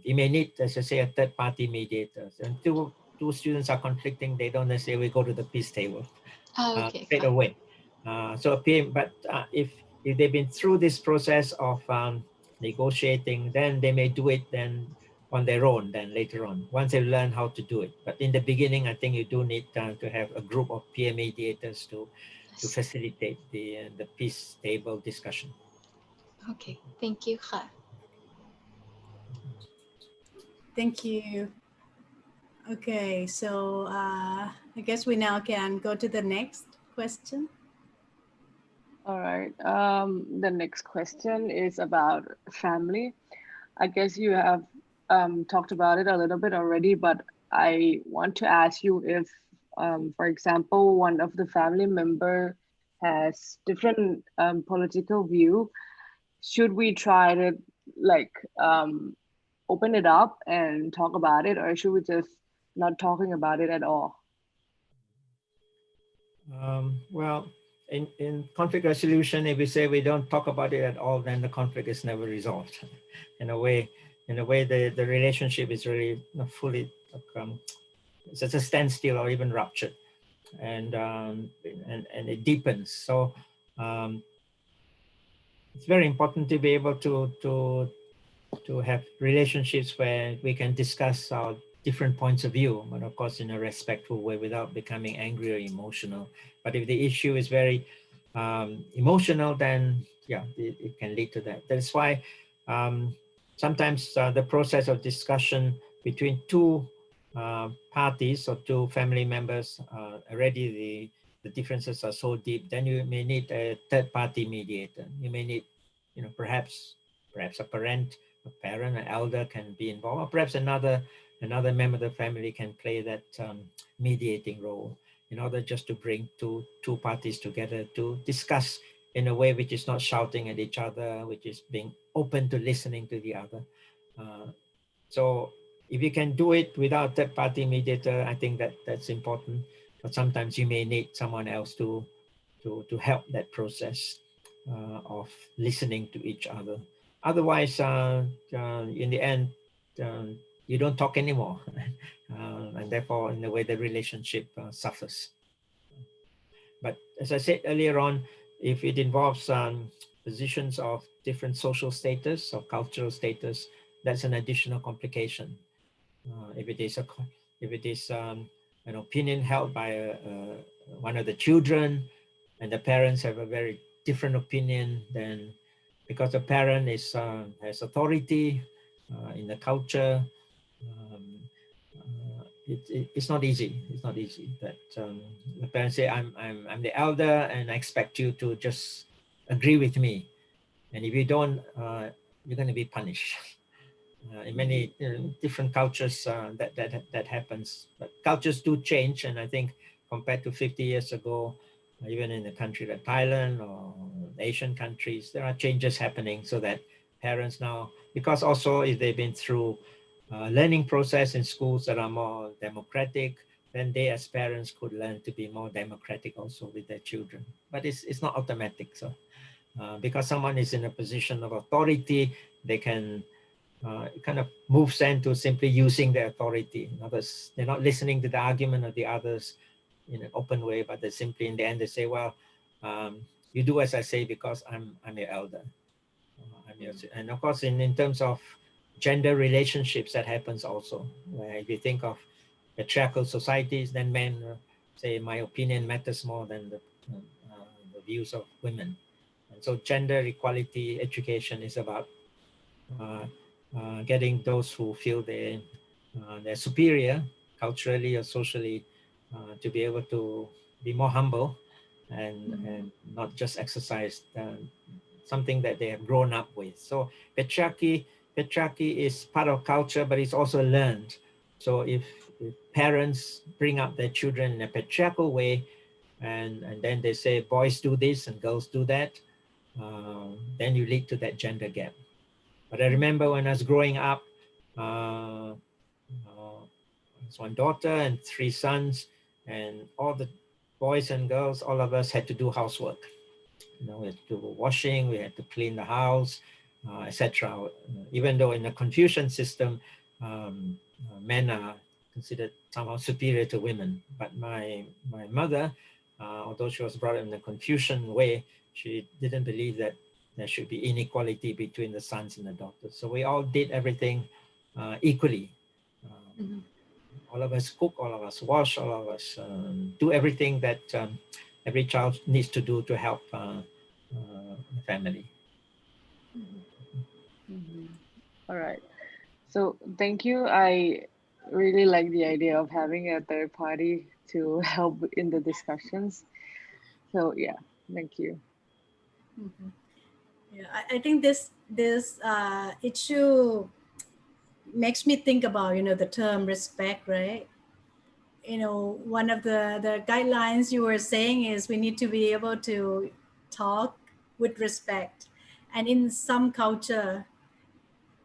You may need, as I say, a third party mediator. And two students are conflicting, they don't necessarily go to the peace table straight away. If they've been through this process of negotiating, then they may do it then on their own then later on, once they learn how to do it. But in the beginning, I think you do need to have a group of peer mediators to facilitate the peace table discussion. Okay, thank you. Thank you. Okay, so I guess we now can go to the next question. All right. The next question is about family. I guess you have talked about it a little bit already, but I want to ask you if, for example, one of the family member has different political view, should we try to open it up and talk about it, or should we just not talking about it at all? Well, in conflict resolution, if we say we don't talk about it at all, then the conflict is never resolved. In a way, the relationship is really not fully, it's at a standstill or even ruptured, and it deepens. So it's very important to be able to have relationships where we can discuss our different points of view, but of course in a respectful way without becoming angry or emotional. But if the issue is very emotional, then yeah, it can lead to that. That's why sometimes the process of discussion between two parties or two family members, already the differences are so deep, then you may need a third party mediator. You may need, perhaps a parent, an elder can be involved, or perhaps another member of the family can play that mediating role in order just to bring two parties together to discuss in a way which is not shouting at each other, which is being open to listening to the other. So if you can do it without third party mediator, I think that's important. But sometimes you may need someone else to help that process of listening to each other. Otherwise, in the end, you don't talk anymore, and therefore, in a way, the relationship suffers. But as I said earlier on, if it involves positions of different social status or cultural status, that's an additional complication. If it is an opinion held by one of the children, and the parents have a very different opinion, then because the parent has authority in the culture, it's not easy. It's not easy that the parents say, I'm the elder and I expect you to just agree with me. And if you don't, you're going to be punished. In many different cultures, that happens. But cultures do change, and I think compared to 50 years ago, even in a country like Thailand or Asian countries, there are changes happening so that parents now, because also if they've been through learning process in schools that are more democratic, then they as parents could learn to be more democratic also with their children. But it's not automatic. So because someone is in a position of authority, they can it kind of moves them to simply using their authority. In others, they're not listening to the argument of the others in an open way, but they simply in the end they say, well, you do as I say because I'm your elder. And of course, in terms of gender relationships, that happens also. Where if you think of patriarchal societies, then men say my opinion matters more than the views of women. And so gender equality education is about getting those who feel they're superior culturally or socially to be able to be more humble and not just exercise something that they have grown up with. So patriarchy is part of culture, but it's also learned. So if parents bring up their children in a patriarchal way, and then they say boys do this and girls do that, then you lead to that gender gap. But I remember when I was growing up, I was one daughter and 3 sons, and all the boys and girls, all of us had to do housework. We had to do washing, we had to clean the house, etc. Even though in the Confucian system, men are considered somehow superior to women. But my mother, although she was brought up in the Confucian way, she didn't believe that there should be inequality between the sons and the daughters. So we all did everything equally. All of us cook, all of us wash, all of us do everything that every child needs to do to help the family. All right. So thank you. I really like the idea of having a third party to help in the discussions. So yeah, thank you. Yeah, I think this issue makes me think about the term respect, right? One of the guidelines you were saying is we need to be able to talk with respect, and in some culture,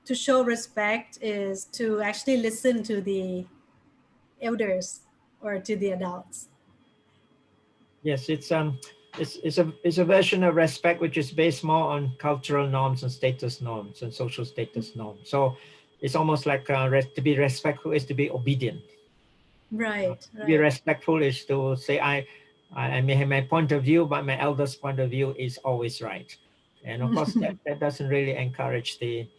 to show respect is to actually listen to the elders or to the adults. Yes, it's a version of respect which is based more on cultural norms and status norms and social status norms. So it's almost like to be respectful is to be obedient. Right. To be respectful is to say I may have my point of view, but my elders' point of view is always right. And of course that doesn't really encourage the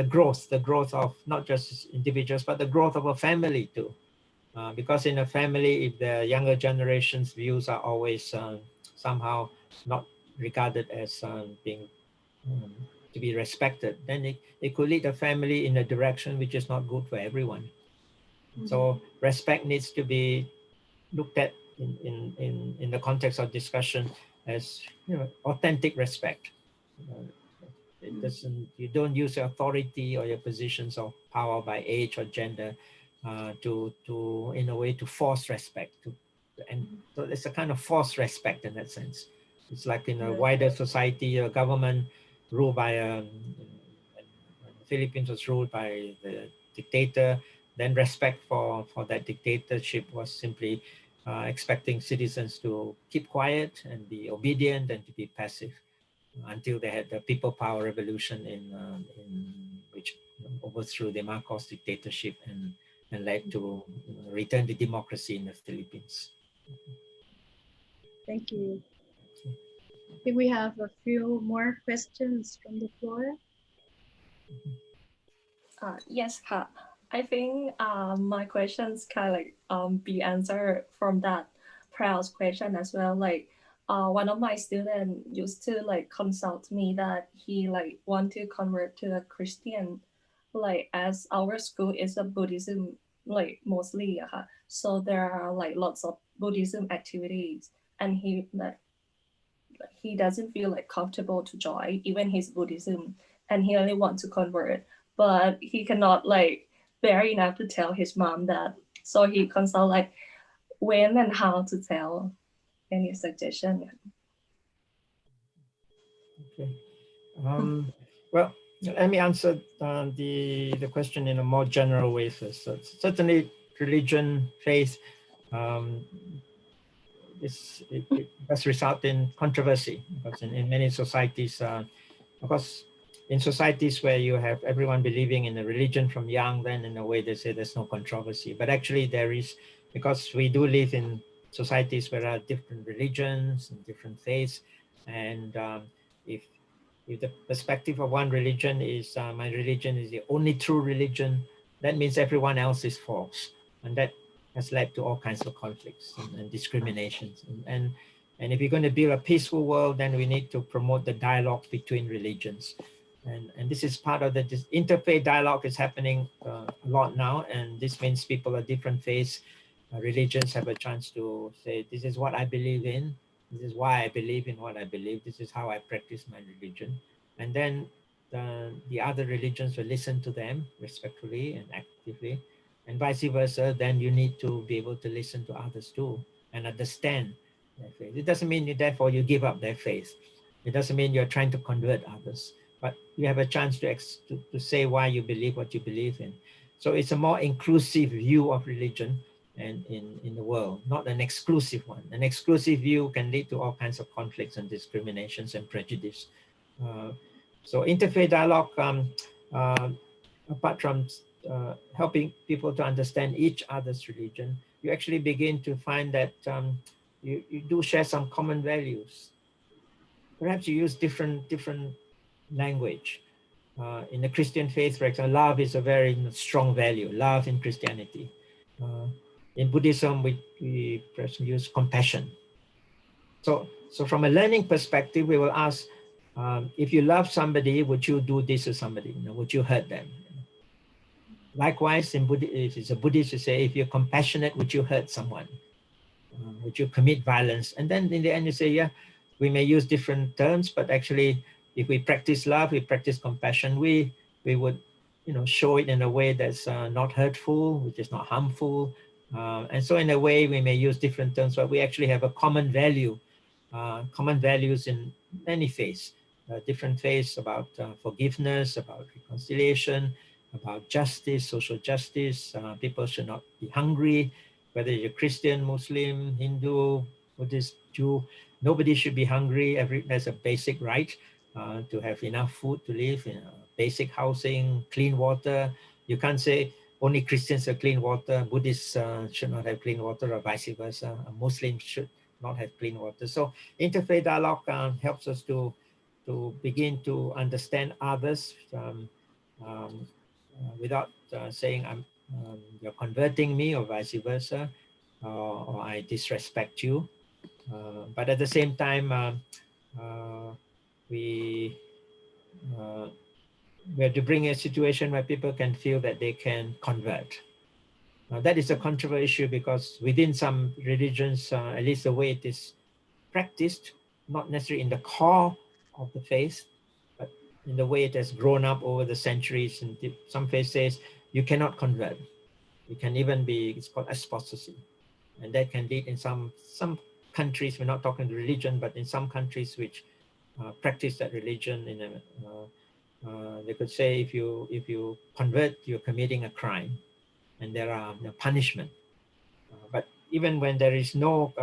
growth of not just individuals, but the growth of a family too. Because in a family, if the younger generation's views are always somehow not regarded as being to be respected, then it could lead a family in a direction which is not good for everyone. So respect needs to be looked at in the context of discussion as authentic respect. It doesn't. You don't use your authority or your positions of power by age or gender to in a way to force respect. And so it's a kind of forced respect in that sense. It's like in a wider society, a government ruled by when the Philippines was ruled by the dictator. Then respect for that dictatorship was simply expecting citizens to keep quiet and be obedient and to be passive until they had the people power revolution in which overthrew the Marcos dictatorship and led to return to democracy in the Philippines. Thank you. I think we have a few more questions from the floor. Yes, ka. I think my questions kind of like be answered from that Proud's question as well. Like one of my students used to like consult me that he like want to convert to a Christian, like as our school is a Buddhism like mostly, so there are like lots of Buddhism activities, and he doesn't feel like comfortable to join even his Buddhism, and he only wants to convert, but he cannot like bear enough to tell his mom that, so he consult like when and how to tell. Any suggestion? Okay. Well, let me answer the question in a more general way first. So certainly, religion, faith, it does result in controversy because in many societies, of course, in societies where you have everyone believing in a religion from young, then in a way they say there's no controversy. But actually there is, because we do live in societies where there are different religions and different faiths, and if the perspective of one religion is my religion is the only true religion, that means everyone else is false, and that has led to all kinds of conflicts and discriminations. And if you're going to build a peaceful world, then we need to promote the dialogue between religions. And this is part of the interfaith dialogue is happening a lot now. And this means people of different faiths, religions have a chance to say, this is what I believe in. This is why I believe in what I believe. This is how I practice my religion. And then the other religions will listen to them respectfully and actively, and vice versa. Then you need to be able to listen to others too and understand their faith. It doesn't mean therefore you give up their faith. It doesn't mean you're trying to convert others, but you have a chance to say why you believe what you believe in. So it's a more inclusive view of religion and in the world, not an exclusive one. An exclusive view can lead to all kinds of conflicts and discriminations and prejudice. So interfaith dialogue, apart from helping people to understand each other's religion, you actually begin to find that you do share some common values. Perhaps you use different language. In the Christian faith, for example, love is a very strong value, love in Christianity. In Buddhism, we perhaps use compassion. So from a learning perspective, we will ask, if you love somebody, would you do this to somebody? Would you hurt them? Likewise, if it's a Buddhist, you say, if you're compassionate, would you hurt someone? Would you commit violence? And then in the end, you say, yeah, we may use different terms, but actually, if we practice love, we practice compassion, we would, show it in a way that's not hurtful, which is not harmful. And so in a way, we may use different terms, but we actually have a common value, common values in many faiths, different faiths about forgiveness, about reconciliation, about justice, social justice. People should not be hungry, whether you're Christian, Muslim, Hindu, Buddhist, Jew, nobody should be hungry. There's a basic right to have enough food to live, basic housing, clean water. You can't say only Christians have clean water, Buddhists should not have clean water, or vice versa. A Muslim should not have clean water. So interfaith dialogue helps us to begin to understand others without saying you're converting me or vice versa, or I disrespect you. But at the same time, we have to bring a situation where people can feel that they can convert. That is a controversial issue because within some religions, at least the way it is practiced, not necessarily in the core of the faith, but in the way it has grown up over the centuries. And some faith says you cannot convert. It can even be, it's called apostasy. And that can lead in some countries, we're not talking religion, but in some countries which practice that religion, they could say if you convert, you're committing a crime, and there are punishment. But even when there is no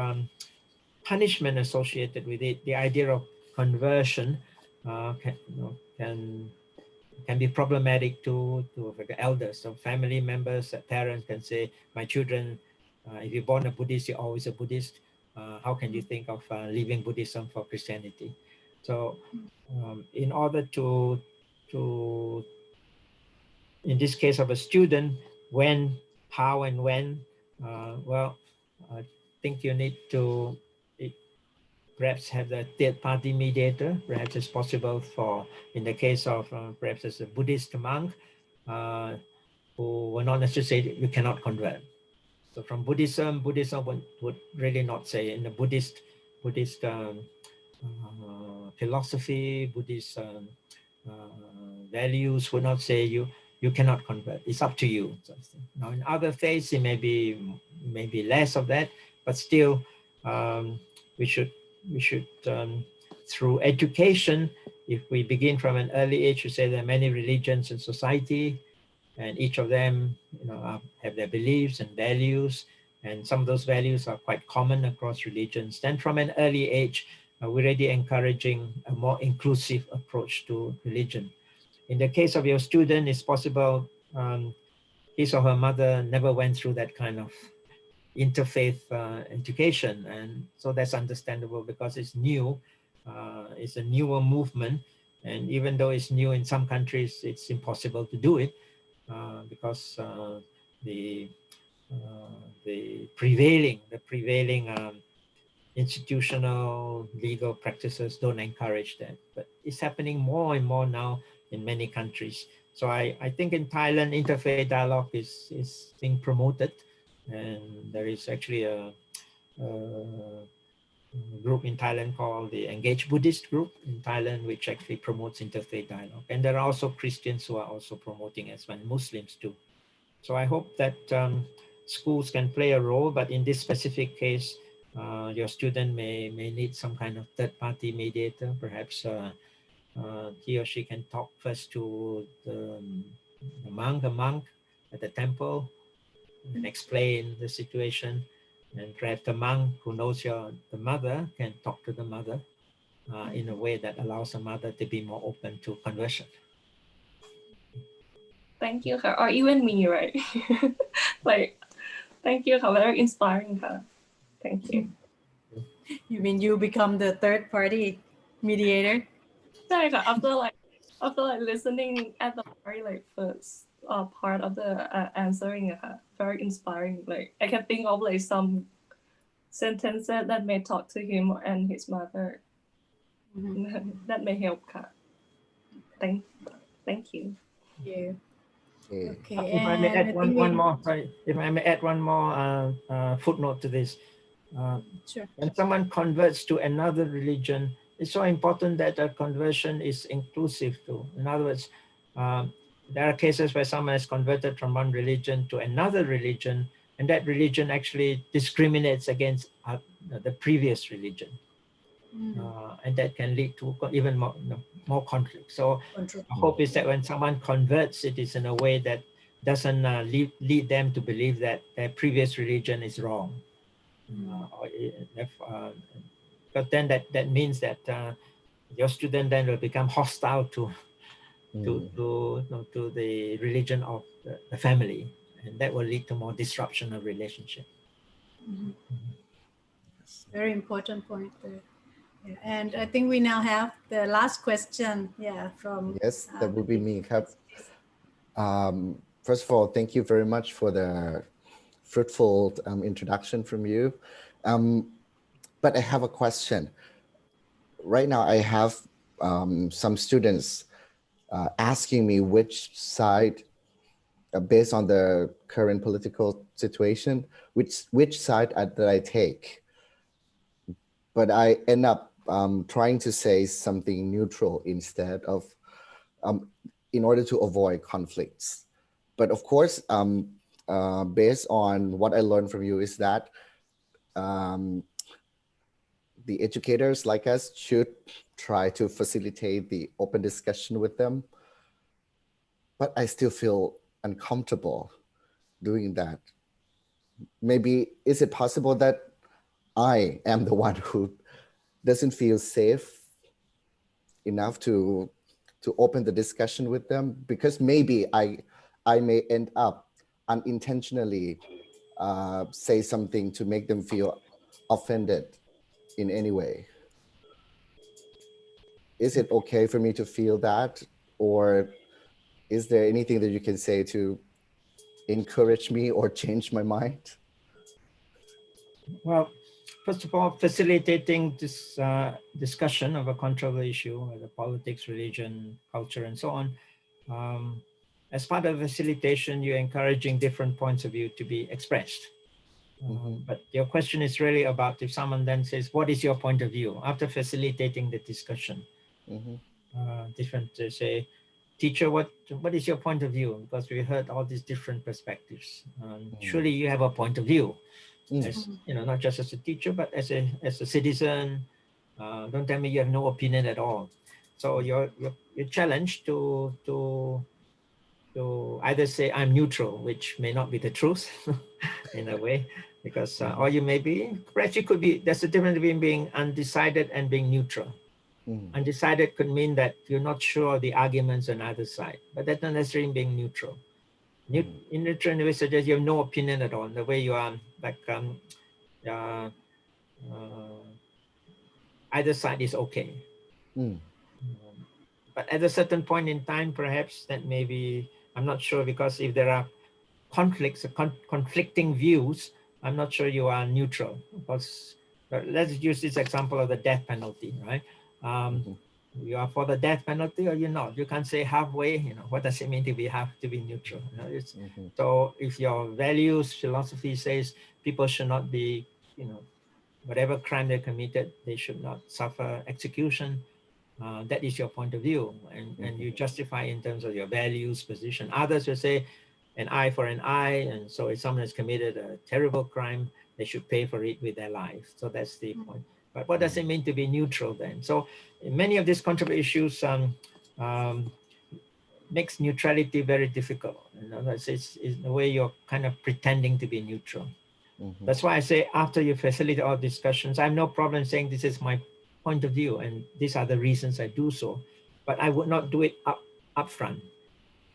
punishment associated with it, the idea of conversion can be problematic to the elders. So family members, parents can say, my children, if you're born a Buddhist, you're always a Buddhist. How can you think of leaving Buddhism for Christianity? So in order to in this case of a student, when, how, and when, well, I think you need to perhaps have the third-party mediator. Perhaps it's possible for, in the case of perhaps as a Buddhist monk, who will not necessarily say you cannot convert. So from Buddhism would really not say in the Buddhist philosophy, Buddhist values would not say you cannot convert. It's up to you. Now in other faiths, it may be less of that, but still we should through education, if we begin from an early age to say there are many religions in society, and each of them have their beliefs and values, and some of those values are quite common across religions. Then from an early age, we're already encouraging a more inclusive approach to religion. In the case of your student, it's possible his or her mother never went through that kind of interfaith education, and so that's understandable because it's new. It's a newer movement, and even though it's new in some countries, it's impossible to do it because the prevailing institutional legal practices don't encourage that. But it's happening more and more now in many countries. So I think in Thailand, interfaith dialogue is being promoted, and there is actually a group in Thailand called the Engaged Buddhist Group in Thailand, which actually promotes interfaith dialogue. And there are also Christians who are also promoting as well, Muslims too. So I hope that schools can play a role, but in this specific case, your student may need some kind of third-party mediator. Perhaps he or she can talk first to the monk at the temple and explain the situation. And perhaps the monk who knows the mother can talk to the mother in a way that allows the mother to be more open to conversion. Thank you, or even me, right? Like, thank you, very inspiring. Thank you. You mean you become the third party mediator? Right, after listening at the very first part of the answering, very inspiring. Like I can think of some sentences that may talk to him and his mother. That may help. Thank you. Yeah. Okay. If I may add one more footnote to this. Sure. When someone converts to another religion, it's so important that a conversion is inclusive too. In other words, there are cases where someone has converted from one religion to another religion, and that religion actually discriminates against the previous religion. And that can lead to even more conflict. So the hope is that when someone converts, it is in a way that doesn't lead them to believe that their previous religion is wrong. But then that means that your student then will become hostile to the religion of the family, and that will lead to more disruption of relationship. Very important point there. Yeah. And I think we now have the last question. Yeah, from yes, that would be me. First of all, thank you very much for the fruitful introduction from you. But I have a question. Right now, I have some students asking me which side, based on the current political situation, which side that I take. But I end up trying to say something neutral instead of, in order to avoid conflicts. But of course, based on what I learned from you is that the educators like us should try to facilitate the open discussion with them. But I still feel uncomfortable doing that. Maybe is it possible that I am the one who doesn't feel safe enough to open the discussion with them? Because maybe I may end up unintentionally say something to make them feel offended in any way. Is it okay for me to feel that, or is there anything that you can say to encourage me or change my mind? Well, first of all, facilitating this discussion of a controversial issue, whether politics, religion, culture, and so on. As part of facilitation, you're encouraging different points of view to be expressed. But your question is really about if someone then says, what is your point of view? After facilitating the discussion, different to say, teacher, what is your point of view? Because we heard all these different perspectives. Surely you have a point of view. As, not just as a teacher, but as a citizen. Don't tell me you have no opinion at all. So you're challenged to either say I'm neutral, which may not be the truth in a way, because or you may be, perhaps you could be. There's a difference between being undecided and being neutral. Undecided could mean that you're not sure of the arguments on either side, but that's not necessarily being neutral. In neutral, in a way, suggests you have no opinion at all. The way you are, like either side is okay. But at a certain point in time, perhaps that may be, I'm not sure, because if there are conflicts, conflicting views, I'm not sure you are neutral. Because let's use this example of the death penalty, right? You are for the death penalty or you're not. You can't say halfway. What does it mean to be neutral? So if your values, philosophy says people should not be, whatever crime they committed, they should not suffer execution. That is your point of view, and you justify in terms of your values, position. Others will say an eye for an eye, and so if someone has committed a terrible crime, they should pay for it with their life. So that's the point. But what does it mean to be neutral then? So many of these controversial issues makes neutrality very difficult. It's the way you're kind of pretending to be neutral. That's why I say after you facilitate all discussions, I have no problem saying this is my point of view and these are the reasons I do so. But I would not do it up front,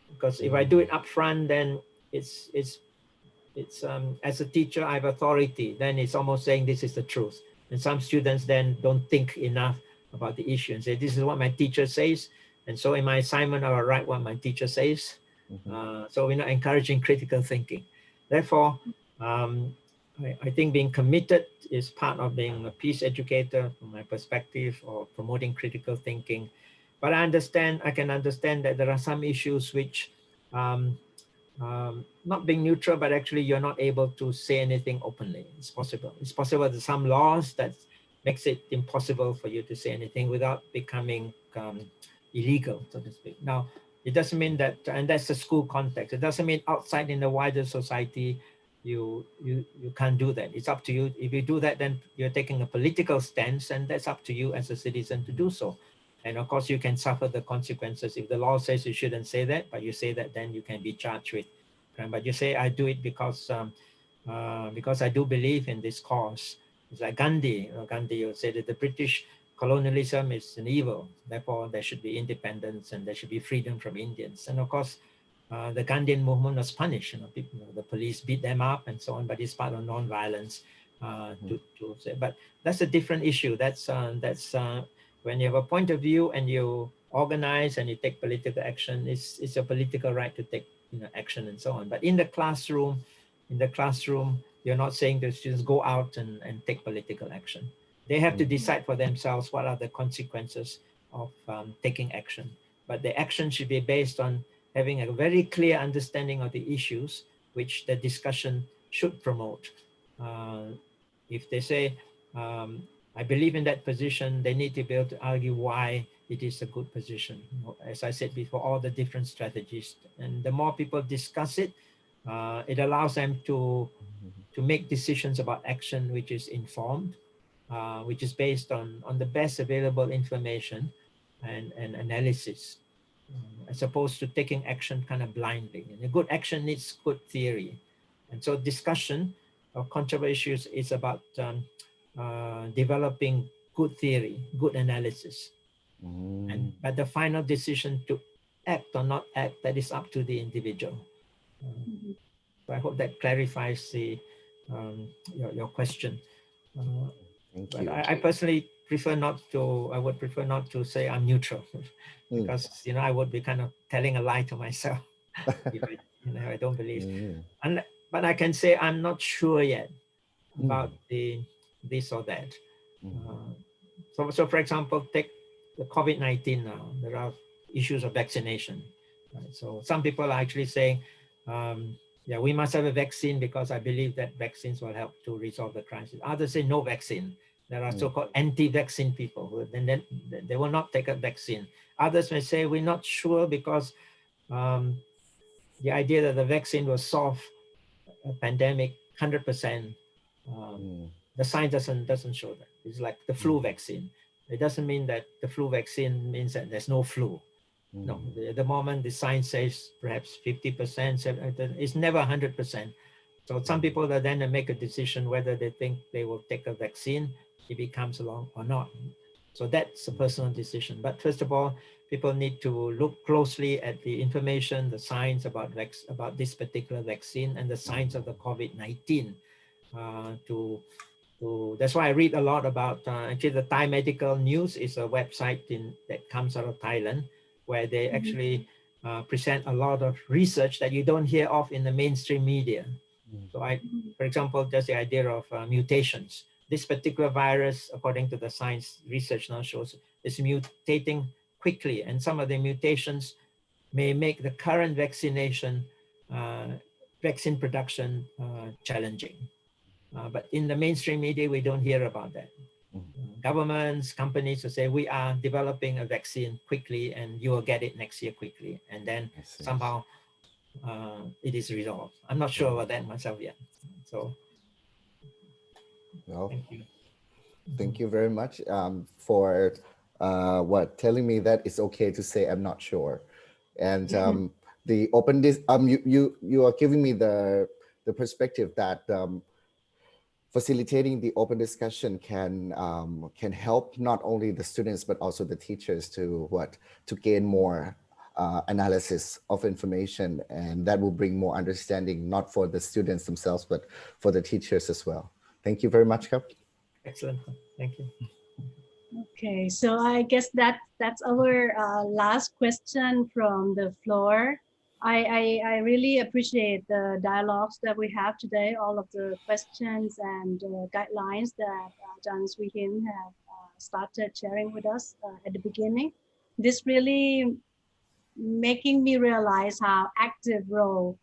because if I do it up front, then it's as a teacher I have authority. Then it's almost saying this is the truth. And some students then don't think enough about the issue and say, this is what my teacher says. And so in my assignment, I will write what my teacher says. So we're not encouraging critical thinking. Therefore, I think being committed is part of being a peace educator from my perspective, or promoting critical thinking. But I can understand that there are some issues which, not being neutral, but actually you're not able to say anything openly. It's possible. It's possible that some laws that makes it impossible for you to say anything without becoming illegal, so to speak. Now, it doesn't mean that, and that's the school context. It doesn't mean outside in the wider society, you can't do that. It's up to you. If you do that, then you're taking a political stance, and that's up to you as a citizen to do so. And of course, you can suffer the consequences. If the law says you shouldn't say that, but you say that, then you can be charged with crime. But you say, I do it because I do believe in this cause. It's like Gandhi. Gandhi would say that the British colonialism is an evil. Therefore, there should be independence and there should be freedom from Indians. And of course, the Gandhian movement was punished. The police beat them up and so on. But it's part of non-violence to say. But that's a different issue. That's when you have a point of view and you organize and you take political action. It's a political right to take action and so on. But in the classroom, you're not saying to students go out and take political action. They have to decide for themselves what are the consequences of taking action. But the action should be based on having a very clear understanding of the issues which the discussion should promote. If they say, I believe in that position, they need to be able to argue why it is a good position. As I said before, all the different strategies. And the more people discuss it, it allows them to make decisions about action which is informed, which is based on the best available information and analysis, as opposed to taking action kind of blindly. And a good action needs good theory. And so discussion of controversial issues is about developing good theory, good analysis. But the final decision to act or not act, that is up to the individual. So I hope that clarifies your question. Thank But you. I personally prefer not to say I'm neutral because I would be kind of telling a lie to myself if I don't believe. But I can say I'm not sure yet about this or that. So for example, take the COVID-19 now. There are issues of vaccination. Right? So some people are actually saying, we must have a vaccine because I believe that vaccines will help to resolve the crisis. Others say no vaccine. There are so-called anti-vaccine people who then they will not take a vaccine. Others may say we're not sure because the idea that the vaccine will solve a pandemic 100%. The science doesn't show that. It's like the flu vaccine. It doesn't mean that the flu vaccine means that there's no flu. No, at the moment the science says perhaps 50%, it's never 100%. So some people that then make a decision whether they think they will take a vaccine if it comes along or not. So that's a personal decision. But first of all, people need to look closely at the information, the science about this particular vaccine and the science of the COVID-19. That's why I read a lot about, actually the Thai Medical News is a website that comes out of Thailand, where they actually present a lot of research that you don't hear of in the mainstream media. So for example, just the idea of mutations. This particular virus, according to the science research now shows, is mutating quickly, and some of the mutations may make the current vaccine production challenging. But in the mainstream media, we don't hear about that. Governments, companies will say, we are developing a vaccine quickly and you will get it next year quickly. And then somehow it is resolved. I'm not sure about that myself yet. So, well, thank you. Thank you very much for telling me that it's okay to say I'm not sure. And the openness, you are giving me the perspective that facilitating the open discussion can help not only the students but also the teachers to gain more analysis of information, and that will bring more understanding not for the students themselves but for the teachers as well. Thank you very much, Kap. Excellent. Thank you. Okay, so I guess that's our last question from the floor. I really appreciate the dialogues that we have today, all of the questions and guidelines that John Swee-Hin have started sharing with us at the beginning. This really making me realize how active role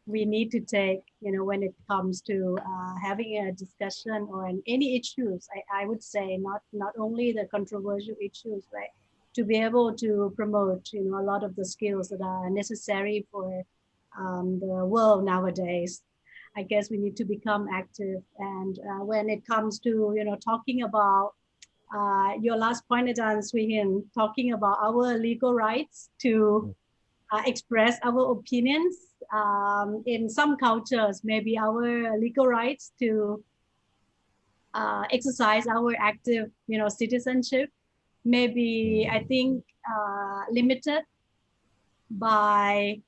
we need to take, when it comes to having a discussion on any issues. I would say not only the controversial issues, right? To be able to promote, a lot of the skills that are necessary for the world nowadays. I guess we need to become active. And when it comes to, talking about your last point, Ajahn Swee-Hin, talking about our legal rights to express our opinions. In some cultures, maybe our legal rights to exercise our active, citizenship, maybe I think limited by,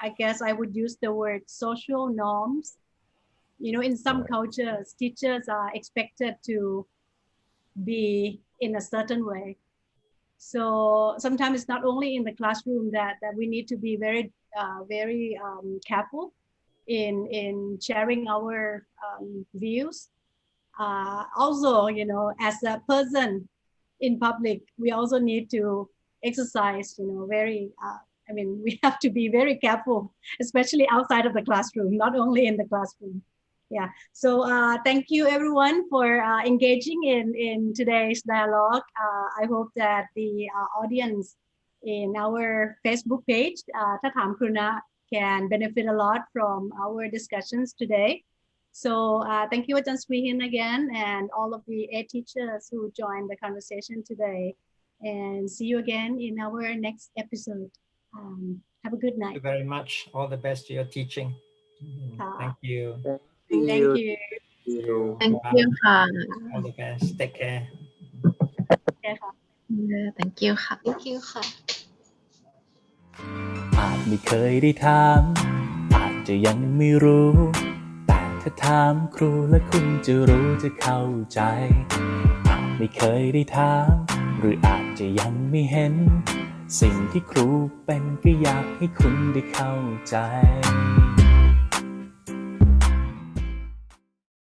I guess I would use the word social norms. In some cultures, teachers are expected to be in a certain way. So sometimes it's not only in the classroom that we need to be very careful in sharing our views. Also, as a person in public, we also need to exercise, we have to be very careful, especially outside of the classroom, not only in the classroom. Yeah, so thank you everyone for engaging in today's dialogue. I hope that the audience in our Facebook page, ถ้าถามครูนะ can benefit a lot from our discussions today. So thank you, Ajahn Swee-Hin again, and all of the 8 teachers who joined the conversation today. And see you again in our next episode. Have a good night. Thank you very much. All the best to your teaching. Thank you. Thank you. Thank you ค่ะ All the best. Take care. Thank you ค่ะ Thank you ค่ะ อาจไม่เคยได้ถามอาจจะยังไม่รู้แต่ถ้าถามครูและคุณจะรู้จะเข้าใจ ไม่เคยได้ถามหรืออาจจะยังไม่เห็นสิ่งที่ครูเป็นก็อยากให้คุณได้เข้าใจ